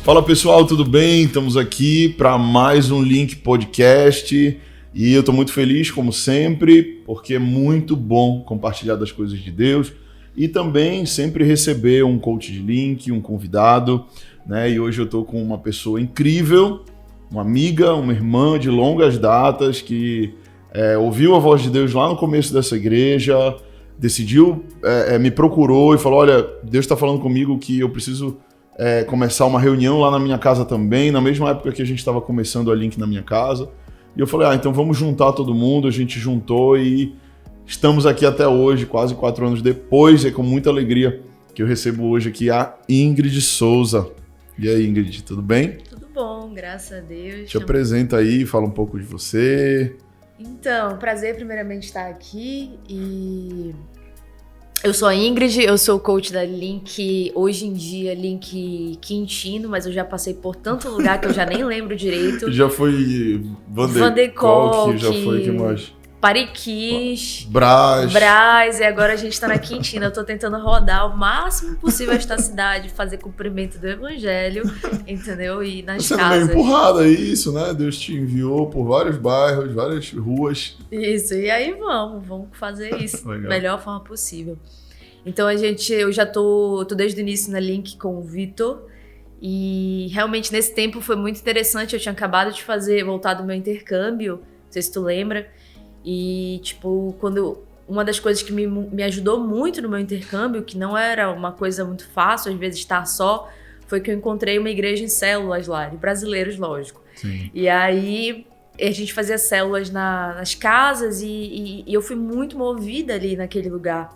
Fala pessoal, tudo bem? Estamos aqui para mais um Link Podcast e eu estou muito feliz, como sempre, porque é muito bom compartilhar das coisas de Deus e também sempre receber um coach de link, um convidado, né? E hoje eu estou com uma pessoa incrível, uma amiga, uma irmã de longas datas que ouviu a voz de Deus lá no começo dessa igreja, decidiu, me procurou e falou, olha, Deus está falando comigo que eu preciso começar uma reunião lá na minha casa também, na mesma época que a gente estava começando a Link na minha casa. E eu falei, então vamos juntar todo mundo. A gente juntou e estamos aqui até hoje, quase 4 anos depois. É com muita alegria que eu recebo hoje aqui a Ingrid Souza. E aí, Ingrid, tudo bem? Tudo bom, graças a Deus. Te apresenta aí, fala um pouco de você. Então, prazer primeiramente estar aqui e... Eu sou a Ingrid, eu sou coach da Link, hoje em dia Link Quintino, mas eu já passei por tanto lugar que eu já nem lembro direito. Já foi Vanderkolk, já foi, que mais? Pariquis, Brás, e agora a gente tá na Quintina. Eu tô tentando rodar o máximo possível esta cidade, fazer cumprimento do evangelho, entendeu? E nas Você casas. Você não é empurrada, é isso, né? Deus te enviou por vários bairros, várias ruas. Isso, e aí vamos fazer isso da melhor forma possível. Então eu já tô desde o início na Link com o Vitor, e realmente nesse tempo foi muito interessante. Eu tinha acabado de voltar do meu intercâmbio, não sei se tu lembra. E, uma das coisas que me ajudou muito no meu intercâmbio, que não era uma coisa muito fácil, às vezes, estar só, foi que eu encontrei uma igreja em células lá, de brasileiros, lógico. Sim. E aí, a gente fazia células nas casas e eu fui muito movida ali naquele lugar.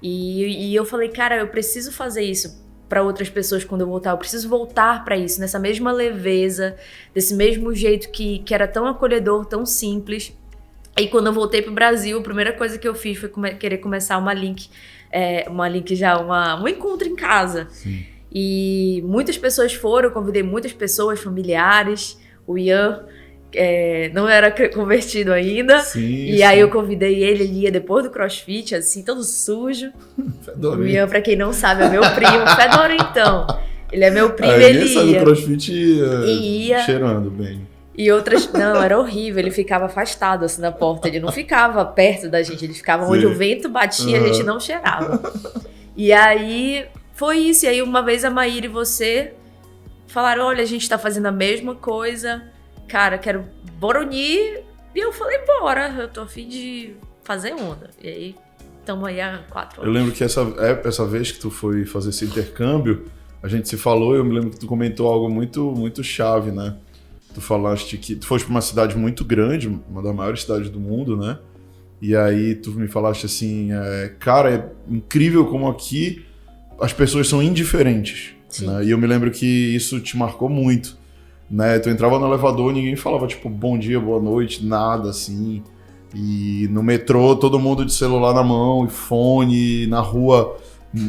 E eu falei, cara, eu preciso fazer isso para outras pessoas quando eu voltar. Eu preciso voltar para isso, nessa mesma leveza, desse mesmo jeito que era tão acolhedor, tão simples. E quando eu voltei pro Brasil, a primeira coisa que eu fiz foi querer começar um encontro em casa. Sim. E muitas pessoas foram, eu convidei muitas pessoas, familiares. O Ian não era convertido ainda. Sim. Aí eu convidei ele ia depois do CrossFit, assim, todo sujo. Fedorento. O Ian, pra quem não sabe, é meu primo. Fedorento, então. Ele é meu primo, ele sai do CrossFit ia cheirando bem. E outras... Não, era horrível. Ele ficava afastado, assim, da porta. Ele não ficava perto da gente. Ele ficava onde o vento batia, a gente não cheirava. E aí, foi isso. E aí, uma vez a Maíra e você falaram, olha, a gente tá fazendo a mesma coisa. Cara, bora unir. E eu falei, bora. Eu tô a fim de fazer onda. E aí, estamos aí há 4 anos. Eu lembro que essa vez que tu foi fazer esse intercâmbio, a gente se falou, eu me lembro que tu comentou algo muito, muito chave, né? Tu falaste que tu foste para uma cidade muito grande, uma das maiores cidades do mundo, né? E aí tu me falaste assim, cara, é incrível como aqui as pessoas são indiferentes. Né? E eu me lembro que isso te marcou muito, né? Tu entrava no elevador, ninguém falava tipo bom dia, boa noite, nada assim. E no metrô todo mundo de celular na mão e fone, na rua,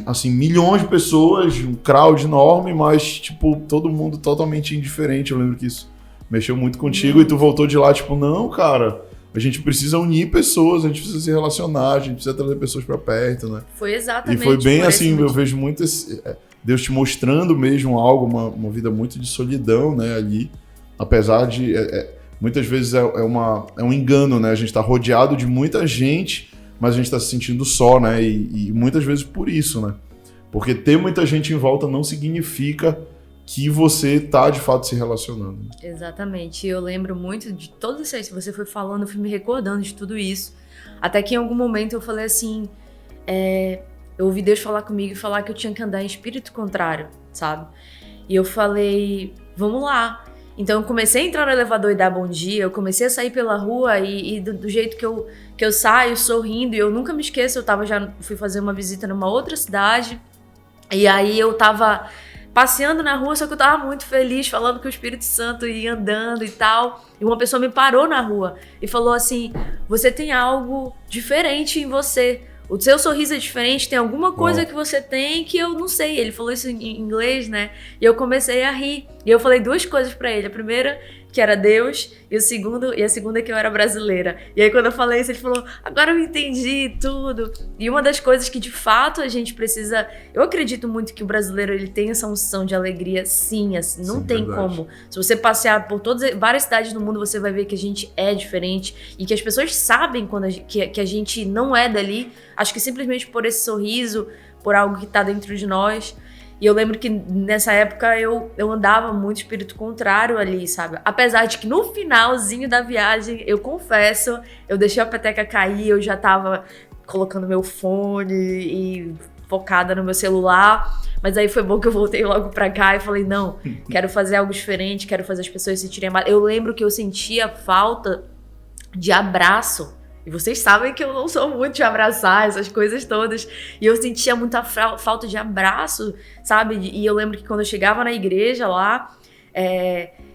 assim, milhões de pessoas, um crowd enorme, mas tipo todo mundo totalmente indiferente. Eu lembro que isso mexeu muito contigo e tu voltou de lá, tipo, não, cara, a gente precisa unir pessoas, a gente precisa se relacionar, a gente precisa trazer pessoas pra perto, né? Foi exatamente. E foi bem assim, eu vejo muito Deus te mostrando mesmo algo, uma vida muito de solidão, né, ali, apesar de, muitas vezes é um engano, né, a gente tá rodeado de muita gente, mas a gente tá se sentindo só, né, e muitas vezes por isso, né, porque ter muita gente em volta não significa que você tá, de fato, se relacionando. Exatamente. Eu lembro muito de todas essas... Você foi falando, eu fui me recordando de tudo isso. Até que em algum momento eu falei assim... eu ouvi Deus falar comigo e falar que eu tinha que andar em espírito contrário, sabe? E eu falei, vamos lá. Então eu comecei a entrar no elevador e dar bom dia. Eu comecei a sair pela rua e do jeito que eu saio, sorrindo. E eu nunca me esqueço, fui fazer uma visita numa outra cidade. E aí eu tava... passeando na rua, só que eu tava muito feliz, falando que o Espírito Santo ia andando e tal. E uma pessoa me parou na rua e falou assim, você tem algo diferente em você. O seu sorriso é diferente, tem alguma coisa que você tem que eu não sei. Ele falou isso em inglês, né? E eu comecei a rir. E eu falei 2 coisas pra ele. A primeira, que era Deus, e a segunda que eu era brasileira. E aí quando eu falei isso, ele falou, agora eu entendi tudo. E uma das coisas que de fato a gente precisa... Eu acredito muito que o brasileiro ele tem essa unção de alegria, sim, assim, não tem como. Se você passear por várias cidades do mundo, você vai ver que a gente é diferente e que as pessoas sabem quando que a gente não é dali. Acho que simplesmente por esse sorriso, por algo que tá dentro de nós. E eu lembro que nessa época eu andava muito espírito contrário ali, sabe? Apesar de que no finalzinho da viagem, eu confesso, eu deixei a peteca cair, eu já tava colocando meu fone e focada no meu celular. Mas aí foi bom que eu voltei logo pra cá e falei, não, quero fazer algo diferente, quero fazer as pessoas se sentirem amadas. Eu lembro que eu sentia falta de abraço. E vocês sabem que eu não sou muito de abraçar essas coisas todas. E eu sentia muita falta de abraço, sabe? E eu lembro que quando eu chegava na igreja lá,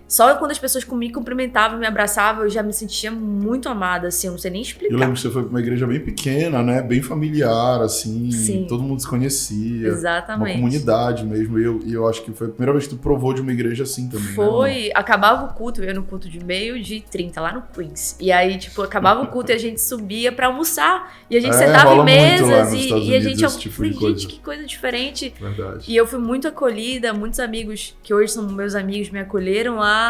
só quando as pessoas me cumprimentavam, me abraçavam, eu já me sentia muito amada, assim, eu não sei nem explicar. Eu lembro que você foi pra uma igreja bem pequena, né? Bem familiar, assim. Sim. Todo mundo se conhecia. Exatamente. Uma comunidade mesmo. E eu acho que foi a primeira vez que tu provou de uma igreja assim também, Foi. Né? Acabava o culto, eu ia no culto de 12h30, lá no Queens. E aí, tipo, acabava o culto e a gente subia pra almoçar. E a gente sentava em mesas e a gente... Tipo gente, que coisa diferente. Verdade. E eu fui muito acolhida, muitos amigos, que hoje são meus amigos, me acolheram lá.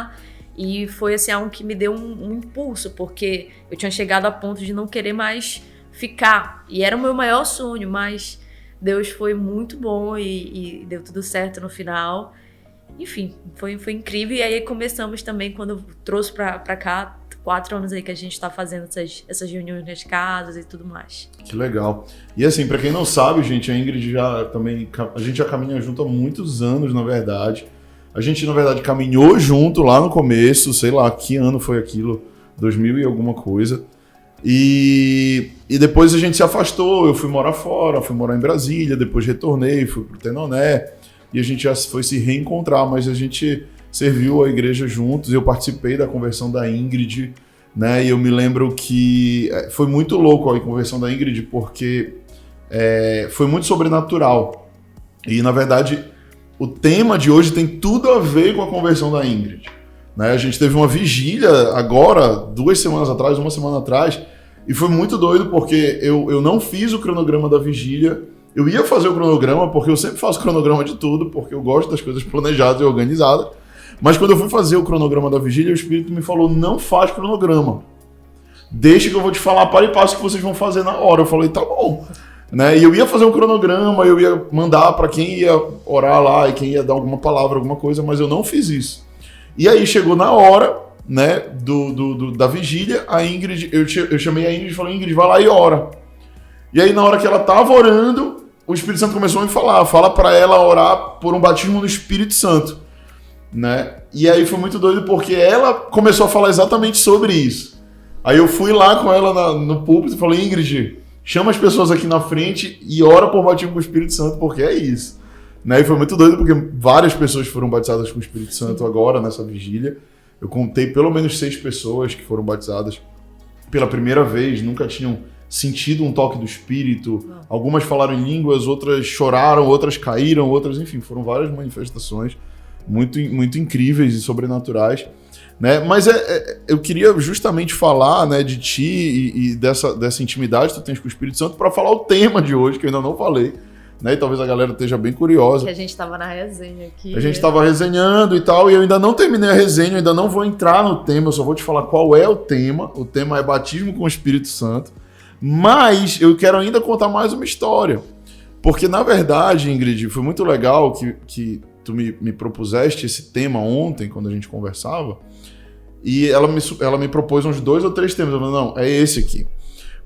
E foi assim, algo que me deu um impulso, porque eu tinha chegado a ponto de não querer mais ficar. E era o meu maior sonho, mas Deus foi muito bom e deu tudo certo no final. Enfim, foi incrível. E aí começamos também, quando eu trouxe pra cá, 4 anos aí que a gente tá fazendo essas reuniões nas casas e tudo mais. Que legal. E assim, pra quem não sabe, gente, a Ingrid a gente já caminha junto há muitos anos, na verdade. A gente, na verdade, caminhou junto lá no começo, sei lá, que ano foi aquilo, 2000 e alguma coisa. E depois a gente se afastou, eu fui morar fora, fui morar em Brasília, depois retornei, fui pro Tenoné, e a gente já foi se reencontrar, mas a gente serviu a igreja juntos, eu participei da conversão da Ingrid, né, e eu me lembro que foi muito louco a conversão da Ingrid, porque foi muito sobrenatural. E, na verdade, o tema de hoje tem tudo a ver com a conversão da Ingrid. Né? A gente teve uma vigília agora, 2 semanas atrás, 1 semana atrás, e foi muito doido porque eu não fiz o cronograma da vigília. Eu ia fazer o cronograma porque eu sempre faço cronograma de tudo, porque eu gosto das coisas planejadas e organizadas. Mas quando eu fui fazer o cronograma da vigília, o Espírito me falou, não faz cronograma. Deixa que eu vou te falar para e passo que vocês vão fazer na hora. Eu falei, tá bom. Né? E eu ia fazer um cronograma, eu ia mandar para quem ia orar lá e quem ia dar alguma palavra, alguma coisa, mas eu não fiz isso. E aí chegou na hora, né, da vigília, a Ingrid, eu chamei a Ingrid e falei, Ingrid, vai lá e ora. E aí na hora que ela tava orando, o Espírito Santo começou a me falar, fala para ela orar por um batismo no Espírito Santo. Né? E aí foi muito doido porque ela começou a falar exatamente sobre isso. Aí eu fui lá com ela no púlpito e falei, Ingrid, chama as pessoas aqui na frente e ora por batismo com o Espírito Santo, porque é isso. Né? E foi muito doido, porque várias pessoas foram batizadas com o Espírito Santo agora, nessa vigília. Eu contei pelo menos 6 pessoas que foram batizadas pela primeira vez, nunca tinham sentido um toque do Espírito. Algumas falaram em línguas, outras choraram, outras caíram, outras, enfim, foram várias manifestações muito, muito incríveis e sobrenaturais. Né? Mas eu queria justamente falar, né, de ti e dessa intimidade que tu tens com o Espírito Santo para falar o tema de hoje, que eu ainda não falei, né? E talvez a galera esteja bem curiosa. Que a gente estava na resenha aqui. A gente estava resenhando e tal, e eu ainda não terminei a resenha, eu ainda não vou entrar no tema, eu só vou te falar qual é o tema. O tema é batismo com o Espírito Santo. Mas eu quero ainda contar mais uma história. Porque, na verdade, Ingrid, foi muito legal que tu me propuseste esse tema ontem, quando a gente conversava. E ela me propôs uns 2 ou 3 temas. Eu falei, não, é esse aqui.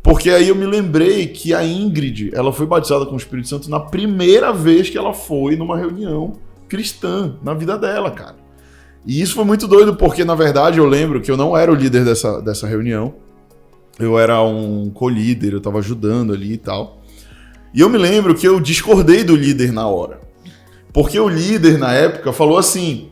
Porque aí eu me lembrei que a Ingrid, ela foi batizada com o Espírito Santo na primeira vez que ela foi numa reunião cristã na vida dela, cara. E isso foi muito doido, porque na verdade eu lembro que eu não era o líder dessa reunião. Eu era um co-líder, eu tava ajudando ali e tal. E eu me lembro que eu discordei do líder na hora. Porque o líder, na época, falou assim...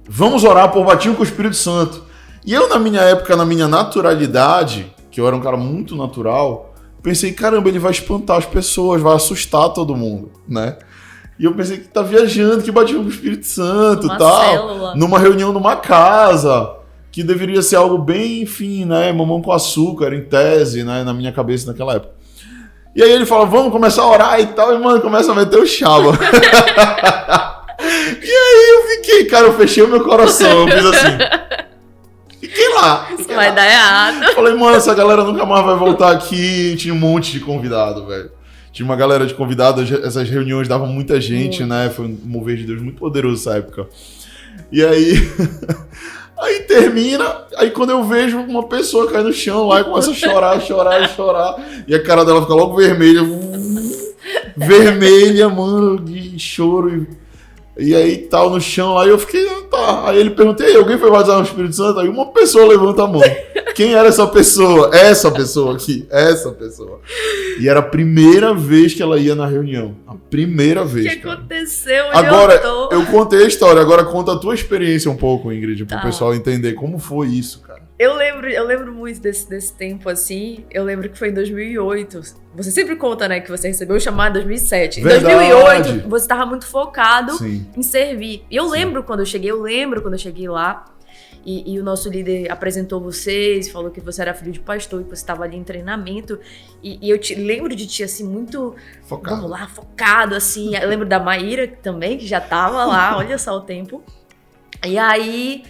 vamos orar por batismo com o Espírito Santo. E eu, na minha época, na minha naturalidade, que eu era um cara muito natural, pensei, caramba, ele vai espantar as pessoas, vai assustar todo mundo, né? E eu pensei que tá viajando, que batismo do Espírito Santo e tal. Célula. Numa reunião numa casa, que deveria ser algo bem, enfim, né? Mamão com açúcar, em tese, né? Na minha cabeça naquela época. E aí ele fala, vamos começar a orar e tal. E, mano, começa a meter o chava. E aí eu fiquei, cara, eu fechei o meu coração. Eu fiz assim. Fiquei lá. Isso vai dar errado. Falei, mano, essa galera nunca mais vai voltar aqui. Tinha um monte de convidado, velho. Tinha uma galera de convidados, essas reuniões davam muita gente, né? Foi um mover de Deus muito poderoso essa época. E aí... Aí termina, aí quando eu vejo uma pessoa cair no chão lá e começa a chorar. E a cara dela fica logo vermelha. Vermelha, mano, de choro. E aí tal, no chão lá, e eu fiquei, tá. Aí ele perguntei, alguém foi batizado no Espírito Santo? Aí uma pessoa levanta a mão. Quem era essa pessoa? Essa pessoa aqui, essa pessoa. E era a primeira vez que ela ia na reunião. A primeira vez. O que aconteceu? Agora, eu contei a história, agora conta a tua experiência um pouco, Ingrid, pro pessoal entender como foi isso, cara. Eu lembro muito desse tempo, assim. Eu lembro que foi em 2008. Você sempre conta, né, que você recebeu o chamado em 2007. Em 2008, você estava muito focado em servir. E eu lembro quando eu cheguei lá. E o nosso líder apresentou vocês, falou que você era filho de pastor, que você estava ali em treinamento. E eu lembro de ti, assim, muito... Focado. Vamos lá, focado, assim. Eu lembro da Maíra também, que já estava lá, olha só o tempo. E aí...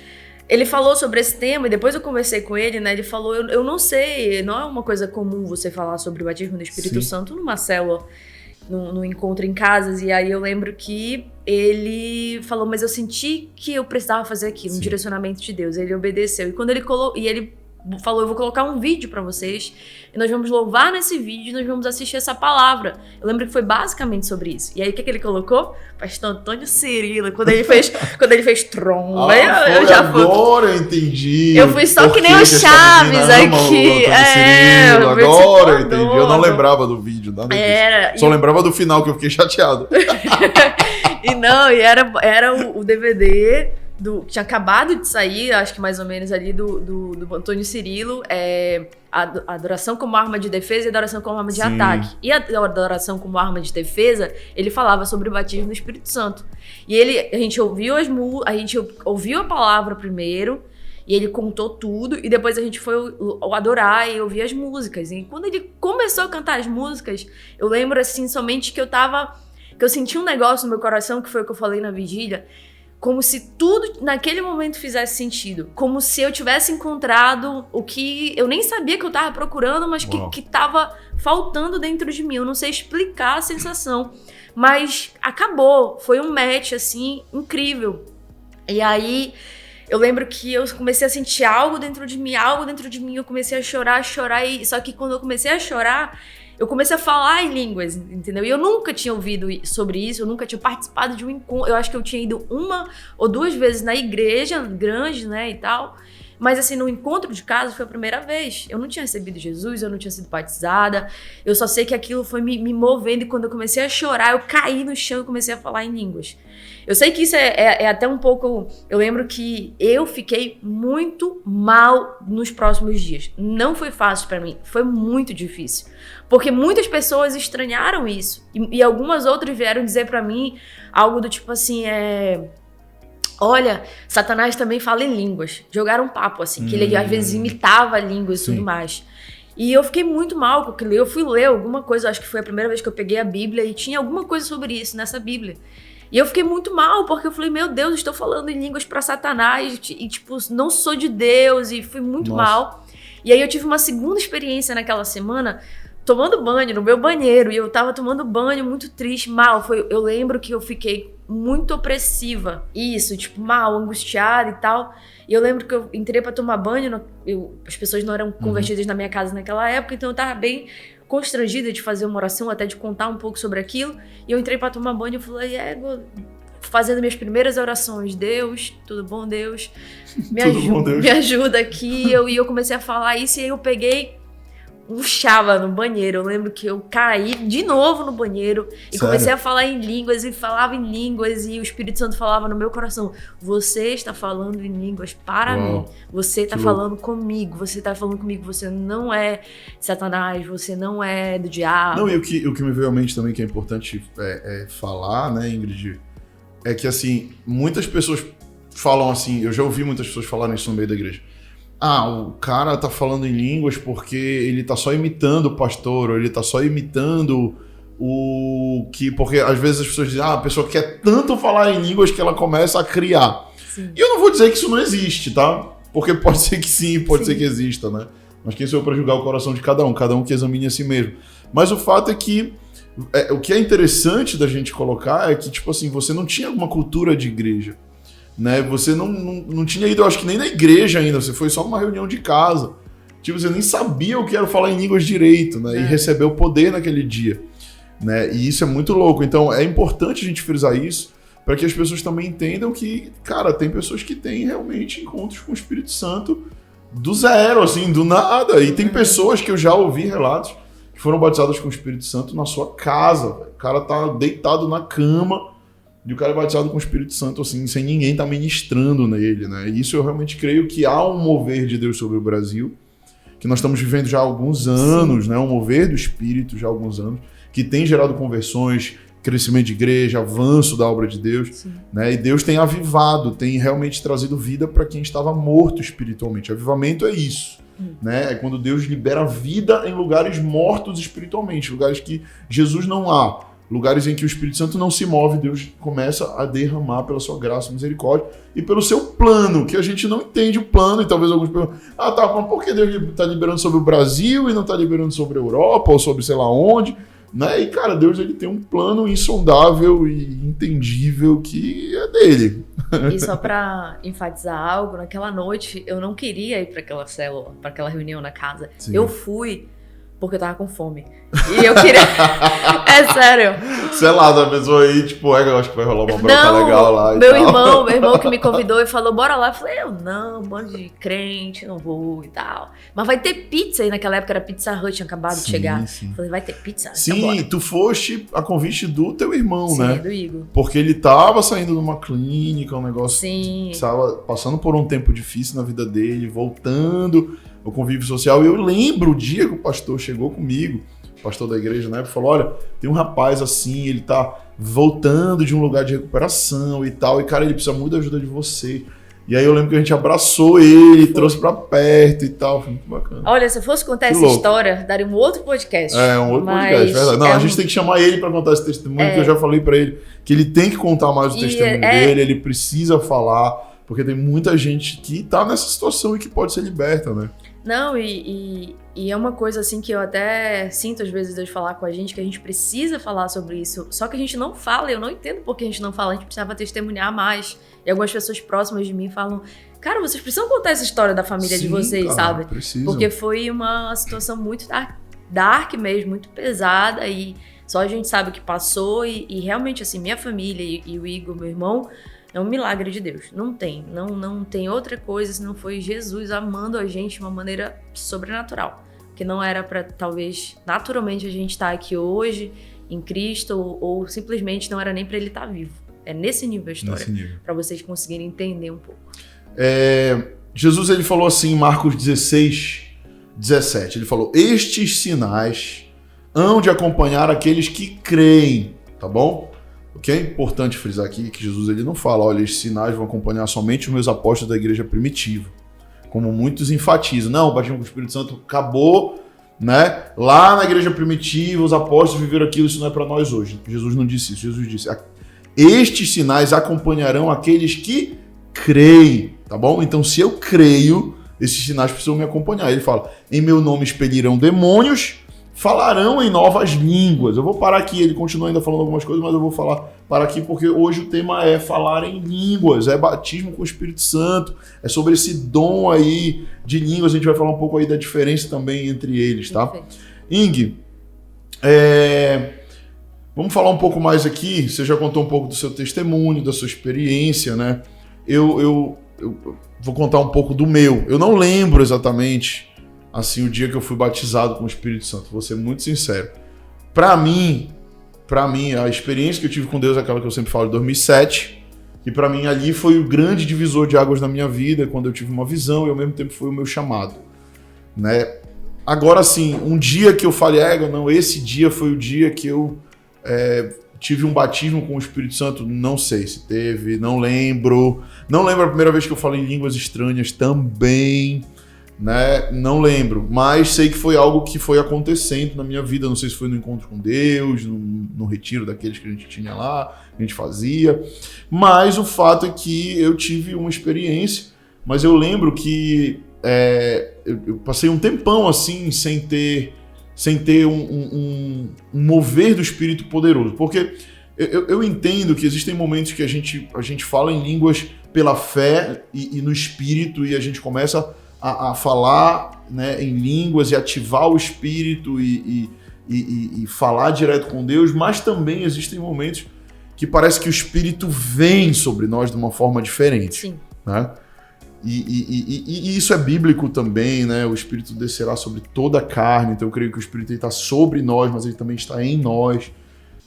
Ele falou sobre esse tema e depois eu conversei com ele, né? Ele falou, eu não sei, não é uma coisa comum você falar sobre o batismo do Espírito Santo numa célula, num encontro em casas. E aí eu lembro que ele falou, mas eu senti que eu precisava fazer aquilo, um direcionamento de Deus. Ele obedeceu. E quando ele falou, eu vou colocar um vídeo pra vocês e nós vamos louvar nesse vídeo e nós vamos assistir essa palavra. Eu lembro que foi basicamente sobre isso. E aí o que ele colocou? Pastor Antônio Cirilo, quando ele fez tromba. Agora eu entendi. Eu fui só que nem o Chaves aqui. Agora eu entendi. Eu não lembrava do vídeo, nada disso. Só lembrava do final que eu fiquei chateado. Era o DVD que tinha acabado de sair, acho que mais ou menos ali, do Antônio Cirilo, a adoração como arma de defesa e a adoração como arma de ataque. E a adoração como arma de defesa, ele falava sobre o batismo no Espírito Santo. E a gente ouviu a palavra primeiro, e ele contou tudo, e depois a gente foi adorar e ouvir as músicas. E quando ele começou a cantar as músicas, eu lembro assim, somente que eu senti um negócio no meu coração, que foi o que eu falei na vigília, como se tudo naquele momento fizesse sentido. Como se eu tivesse encontrado o que eu nem sabia que eu tava procurando, mas que tava faltando dentro de mim. Eu não sei explicar a sensação. Mas acabou. Foi um match, assim, incrível. E aí, eu lembro que eu comecei a sentir algo dentro de mim. Eu comecei a chorar. Só que quando eu comecei a chorar, eu comecei a falar em línguas, entendeu? E eu nunca tinha ouvido sobre isso, eu nunca tinha participado de um encontro. Eu acho que eu tinha ido 1 ou 2 vezes na igreja grande, né, e tal. Mas assim, no encontro de casa foi a primeira vez. Eu não tinha recebido Jesus, eu não tinha sido batizada. Eu só sei que aquilo foi me movendo e quando eu comecei a chorar, eu caí no chão e comecei a falar em línguas. Eu sei que isso é até um pouco... Eu lembro que eu fiquei muito mal nos próximos dias. Não foi fácil pra mim, foi muito difícil. Porque muitas pessoas estranharam isso. E algumas outras vieram dizer pra mim algo do tipo assim, olha, Satanás também fala em línguas. Jogaram um papo, assim, que ele às vezes imitava línguas e tudo mais. E eu fiquei muito mal com aquilo. Eu fui ler alguma coisa, acho que foi a primeira vez que eu peguei a Bíblia e tinha alguma coisa sobre isso nessa Bíblia. E eu fiquei muito mal, porque eu falei, meu Deus, estou falando em línguas pra Satanás e, tipo, não sou de Deus, e fui muito mal. E aí eu tive uma segunda experiência naquela semana, tomando banho no meu banheiro, e eu tava tomando banho muito triste, mal. Eu lembro que eu fiquei muito opressiva, isso, tipo, mal, angustiada e tal. E eu lembro que eu entrei pra tomar banho, as pessoas não eram convertidas na minha casa naquela época, então eu tava bem constrangida de fazer uma oração, até de contar um pouco sobre aquilo. E eu entrei pra tomar banho e falei, fazendo minhas primeiras orações, Deus, tudo bom, Deus? Me ajuda aqui. E eu comecei a falar isso, e aí eu peguei murchava no banheiro. Eu lembro que eu caí de novo no banheiro e Sério? comecei a falar em línguas e falava em línguas e o Espírito Santo falava no meu coração: você está falando em línguas para mim, você está falando comigo, você está falando comigo, você não é Satanás, você não é do diabo. Não, e o que me veio à mente também que é importante falar, né, Ingrid, é que assim, muitas pessoas falam assim, eu já ouvi muitas pessoas falarem isso no meio da igreja. O cara tá falando em línguas porque ele tá só imitando o pastor, ou ele tá só imitando o que... Porque às vezes as pessoas dizem, a pessoa quer tanto falar em línguas que ela começa a criar. Sim. E eu não vou dizer que isso não existe, tá? Porque pode ser que sim, pode ser que exista, né? Mas quem sou eu pra julgar o coração de cada um que examine a si mesmo. Mas o fato é que o que é interessante da gente colocar é que, tipo assim, você não tinha alguma cultura de igreja. Né? Você não tinha ido, eu acho que nem na igreja ainda, você foi só numa reunião de casa. Tipo, você nem sabia o que era falar em línguas direito, né? E recebeu poder naquele dia. Né? E isso é muito louco. Então é importante a gente frisar isso para que as pessoas também entendam que, cara, tem pessoas que têm realmente encontros com o Espírito Santo do zero, assim, do nada. E tem pessoas que eu já ouvi relatos que foram batizadas com o Espírito Santo na sua casa. O cara tá deitado na cama e o cara é batizado com o Espírito Santo, assim, sem ninguém estar ministrando nele, né? E isso eu realmente creio que há um mover de Deus sobre o Brasil, que nós estamos vivendo já há alguns anos, né? Um mover do Espírito já há alguns anos, que tem gerado conversões, crescimento de igreja, avanço da obra de Deus, né? E Deus tem avivado, tem realmente trazido vida para quem estava morto espiritualmente. Avivamento é isso, né? É quando Deus libera vida em lugares mortos espiritualmente, lugares que Jesus não há. Lugares em que o Espírito Santo não se move, Deus começa a derramar pela sua graça e misericórdia e pelo seu plano, que a gente não entende o plano, e talvez alguns perguntam, mas por que Deus está liberando sobre o Brasil e não está liberando sobre a Europa ou sobre sei lá onde? Né? E, cara, Deus ele tem um plano insondável e entendível que é dele. E só para enfatizar algo, naquela noite eu não queria ir para aquela célula, para aquela reunião na casa. Sim. Eu fui porque eu tava com fome. E eu queria... É sério. Sei lá, da pessoa aí, tipo, eu acho que vai rolar uma bronca legal lá e meu irmão que me convidou e falou, bora lá. Eu falei, um bando de crente, não vou e tal. Mas vai ter pizza aí, naquela época era Pizza Hut, tinha acabado de chegar. Sim. Falei, vai ter pizza? Sim, então tu foste a convite do teu irmão, né? Sim, do Igor. Porque ele tava saindo de uma clínica, um negócio... Sim. Tava passando por um tempo difícil na vida dele, voltando ao convívio social. E eu lembro o dia que o pastor chegou comigo, o pastor da igreja, né, falou, olha, tem um rapaz assim, ele tá voltando de um lugar de recuperação e tal, e cara, ele precisa muito da ajuda de você. E aí eu lembro que a gente abraçou ele, trouxe pra perto e tal, foi muito bacana. Olha, se eu fosse contar essa história, daria um outro podcast. Um outro podcast, verdade. Não, a gente tem que chamar ele pra contar esse testemunho, que eu já falei pra ele, que ele tem que contar mais o testemunho dele, ele precisa falar, porque tem muita gente que tá nessa situação e que pode ser liberta, né? Não, e é uma coisa assim que eu até sinto às vezes Deus falar com a gente, que a gente precisa falar sobre isso, só que a gente não fala, e eu não entendo por que a gente não fala, a gente precisava testemunhar mais. E algumas pessoas próximas de mim falam, cara, vocês precisam contar essa história da família de vocês, cara, sabe? Precisam. Porque foi uma situação muito dark mesmo, muito pesada, e só a gente sabe o que passou, e realmente assim, minha família e o Igor, meu irmão, é um milagre de Deus. Não tem outra coisa se não foi Jesus amando a gente de uma maneira sobrenatural. Que não era para, talvez, naturalmente a gente estar aqui hoje em Cristo ou simplesmente não era nem para ele estar vivo. É nesse nível a história, para vocês conseguirem entender um pouco. Jesus ele falou assim em Marcos 16, 17. Ele falou, estes sinais hão de acompanhar aqueles que creem, tá bom? O que é importante frisar aqui é que Jesus ele não fala, olha, esses sinais vão acompanhar somente os meus apóstolos da igreja primitiva, como muitos enfatizam. Não, o batismo com o Espírito Santo acabou, né? Lá na igreja primitiva, os apóstolos viveram aquilo, isso não é para nós hoje. Jesus não disse isso, Jesus disse, estes sinais acompanharão aqueles que creem, tá bom? Então, se eu creio, esses sinais precisam me acompanhar. Ele fala, em meu nome expelirão demônios, falarão em novas línguas. Eu vou parar aqui, ele continua ainda falando algumas coisas, mas eu vou parar aqui porque hoje o tema é falar em línguas, é batismo com o Espírito Santo, é sobre esse dom aí de línguas, a gente vai falar um pouco aí da diferença também entre eles, tá? Perfeito. Ing, vamos falar um pouco mais aqui, você já contou um pouco do seu testemunho, da sua experiência, né? Eu vou contar um pouco do meu, eu não lembro exatamente assim, o dia que eu fui batizado com o Espírito Santo. Vou ser muito sincero. Para mim, a experiência que eu tive com Deus é aquela que eu sempre falo, de 2007, que para mim ali foi o grande divisor de águas na minha vida, quando eu tive uma visão e ao mesmo tempo foi o meu chamado, né? Agora sim, um dia que eu falei, não, esse dia foi o dia que eu tive um batismo com o Espírito Santo, não sei se teve, não lembro. Não lembro a primeira vez que eu falei em línguas estranhas também, né? Não lembro, mas sei que foi algo que foi acontecendo na minha vida. Não sei se foi no encontro com Deus, no retiro daqueles que a gente tinha lá, que a gente fazia. Mas o fato é que eu tive uma experiência, mas eu lembro que eu passei um tempão assim sem ter um mover do Espírito poderoso. Porque eu entendo que existem momentos que a gente fala em línguas pela fé e no Espírito, e a gente começa a falar, né, em línguas e ativar o Espírito e falar direto com Deus, mas também existem momentos que parece que o Espírito vem sobre nós de uma forma diferente. Sim. Né? E isso é bíblico também, né? O Espírito descerá sobre toda a carne, então eu creio que o Espírito está sobre nós, mas ele também está em nós,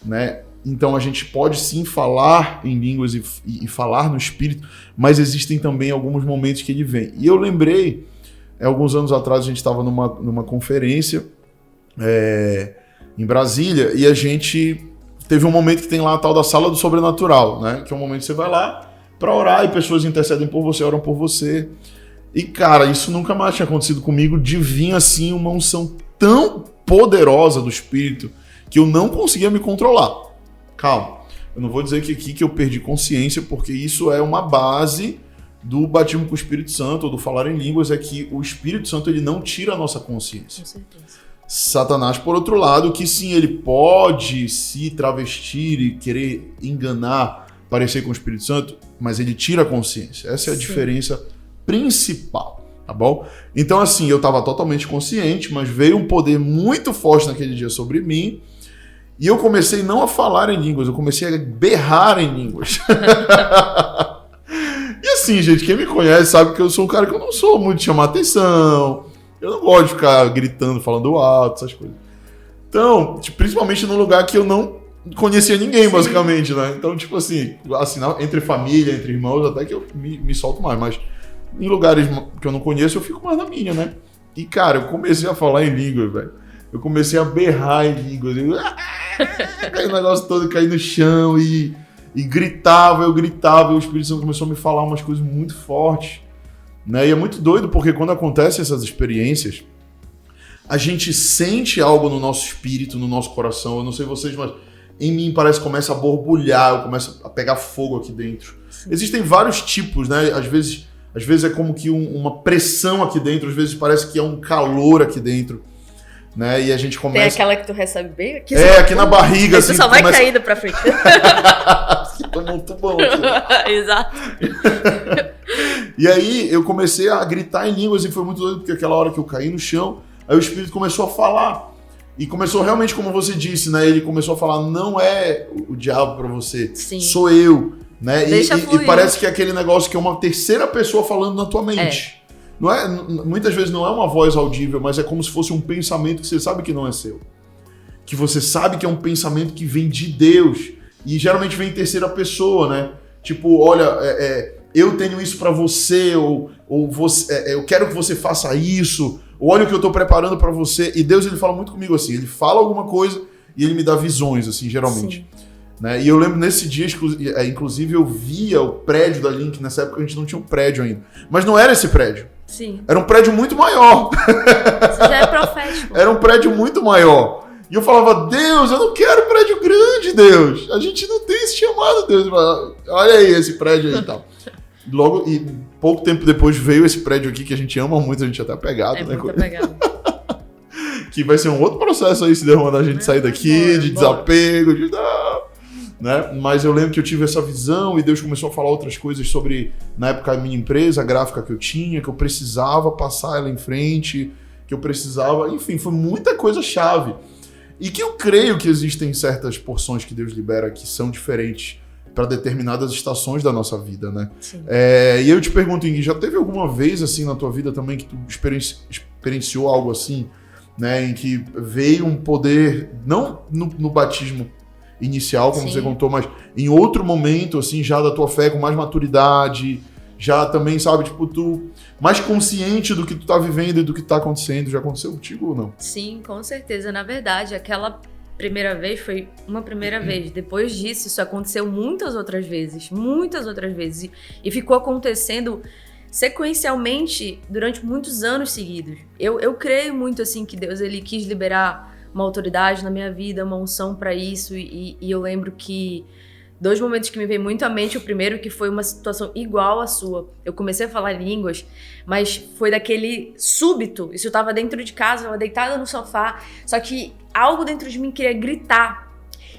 né? Então a gente pode sim falar em línguas e falar no Espírito, mas existem também alguns momentos que ele vem. E eu lembrei, alguns anos atrás a gente estava numa conferência em Brasília, e a gente teve um momento que tem lá a tal da Sala do Sobrenatural, né? Que é um momento que você vai lá para orar e pessoas intercedem por você, oram por você. E cara, isso nunca mais tinha acontecido comigo, de vir assim uma unção tão poderosa do Espírito que eu não conseguia me controlar. Calma, eu não vou dizer que aqui que eu perdi consciência, porque isso é uma base do batismo com o Espírito Santo, ou do falar em línguas, é que o Espírito Santo ele não tira a nossa consciência. Com certeza. Satanás, por outro lado, que sim, ele pode se travestir e querer enganar, parecer com o Espírito Santo, mas ele tira a consciência. Essa é a diferença principal, tá bom? Então assim, eu estava totalmente consciente, mas veio um poder muito forte naquele dia sobre mim, e eu comecei não a falar em línguas, eu comecei a berrar em línguas. E assim, gente, quem me conhece sabe que eu sou um cara que eu não sou muito de chamar atenção, eu não gosto de ficar gritando, falando alto, essas coisas. Então, principalmente num lugar que eu não conhecia ninguém, basicamente, né? Então, tipo assim, entre família, entre irmãos, até que eu me solto mais, mas em lugares que eu não conheço, eu fico mais na minha, né? E, cara, eu comecei a falar em línguas, velho. Eu comecei a berrar em línguas. Caiu o negócio todo, caí no chão e gritava, e o Espírito Santo começou a me falar umas coisas muito fortes, né? E é muito doido, porque quando acontecem essas experiências, a gente sente algo no nosso espírito, no nosso coração. Eu não sei vocês, mas em mim parece que começa a borbulhar, eu começo a pegar fogo aqui dentro. Sim. Existem vários tipos, né? Às vezes é como que uma pressão aqui dentro, às vezes parece que é um calor aqui dentro, né? E a gente começa... Tem aquela que tu recebe bem aqui? Aqui na barriga. Assim, tu só vai caída pra frente. Tô muito bom aqui. Exato. E aí eu comecei a gritar em línguas e foi muito doido, porque aquela hora que eu caí no chão, aí o Espírito começou a falar. E começou realmente, como você disse, né? Ele começou a falar, não é o diabo pra você, sim, sou eu, né? E parece que é aquele negócio que é uma terceira pessoa falando na tua mente. Não é, muitas vezes não é uma voz audível, mas é como se fosse um pensamento que você sabe que não é seu. Que você sabe que é um pensamento que vem de Deus. E geralmente vem em terceira pessoa, né? Tipo, olha, eu tenho isso pra você, ou você, eu quero que você faça isso, ou olha o que eu tô preparando pra você. E Deus, ele fala muito comigo assim, ele fala alguma coisa e ele me dá visões, assim, geralmente. Né? E eu lembro nesse dia, inclusive eu via o prédio da Link, nessa época a gente não tinha um prédio ainda. Mas não era esse prédio. Sim. Era um prédio muito maior. Isso já é profético. Era um prédio muito maior. E eu falava, Deus, eu não quero prédio grande, Deus. A gente não tem esse chamado, Deus. Olha aí esse prédio aí e tal. Logo, e pouco tempo depois veio esse prédio aqui que a gente ama muito, a gente até apegado, né? Muito apegado. Que vai ser um outro processo aí, se der uma da gente sair daqui, de desapego, né? Mas eu lembro que eu tive essa visão e Deus começou a falar outras coisas sobre, na época, a minha empresa, a gráfica que eu tinha, que eu precisava passar ela em frente, que eu precisava... Enfim, foi muita coisa chave. E que eu creio que existem certas porções que Deus libera que são diferentes para determinadas estações da nossa vida, né? Sim. E eu te pergunto, Ingrid, já teve alguma vez, assim, na tua vida também que tu experienciou algo assim, né, em que veio um poder, não no batismo inicial, como você contou, mas em outro momento, assim, já da tua fé, com mais maturidade, já também, sabe, tipo, tu mais consciente do que tu tá vivendo e do que tá acontecendo. Já aconteceu contigo ou não? Sim, com certeza. Na verdade, aquela primeira vez foi uma primeira vez. Depois disso, isso aconteceu muitas outras vezes. E ficou acontecendo sequencialmente durante muitos anos seguidos. Eu creio muito, assim, que Deus, ele quis liberar uma autoridade na minha vida, uma unção para isso. E eu lembro que 2 momentos que me veio muito à mente. O primeiro, que foi uma situação igual à sua. Eu comecei a falar línguas, mas foi daquele súbito. Isso eu tava dentro de casa, eu tava deitada no sofá, só que algo dentro de mim queria gritar.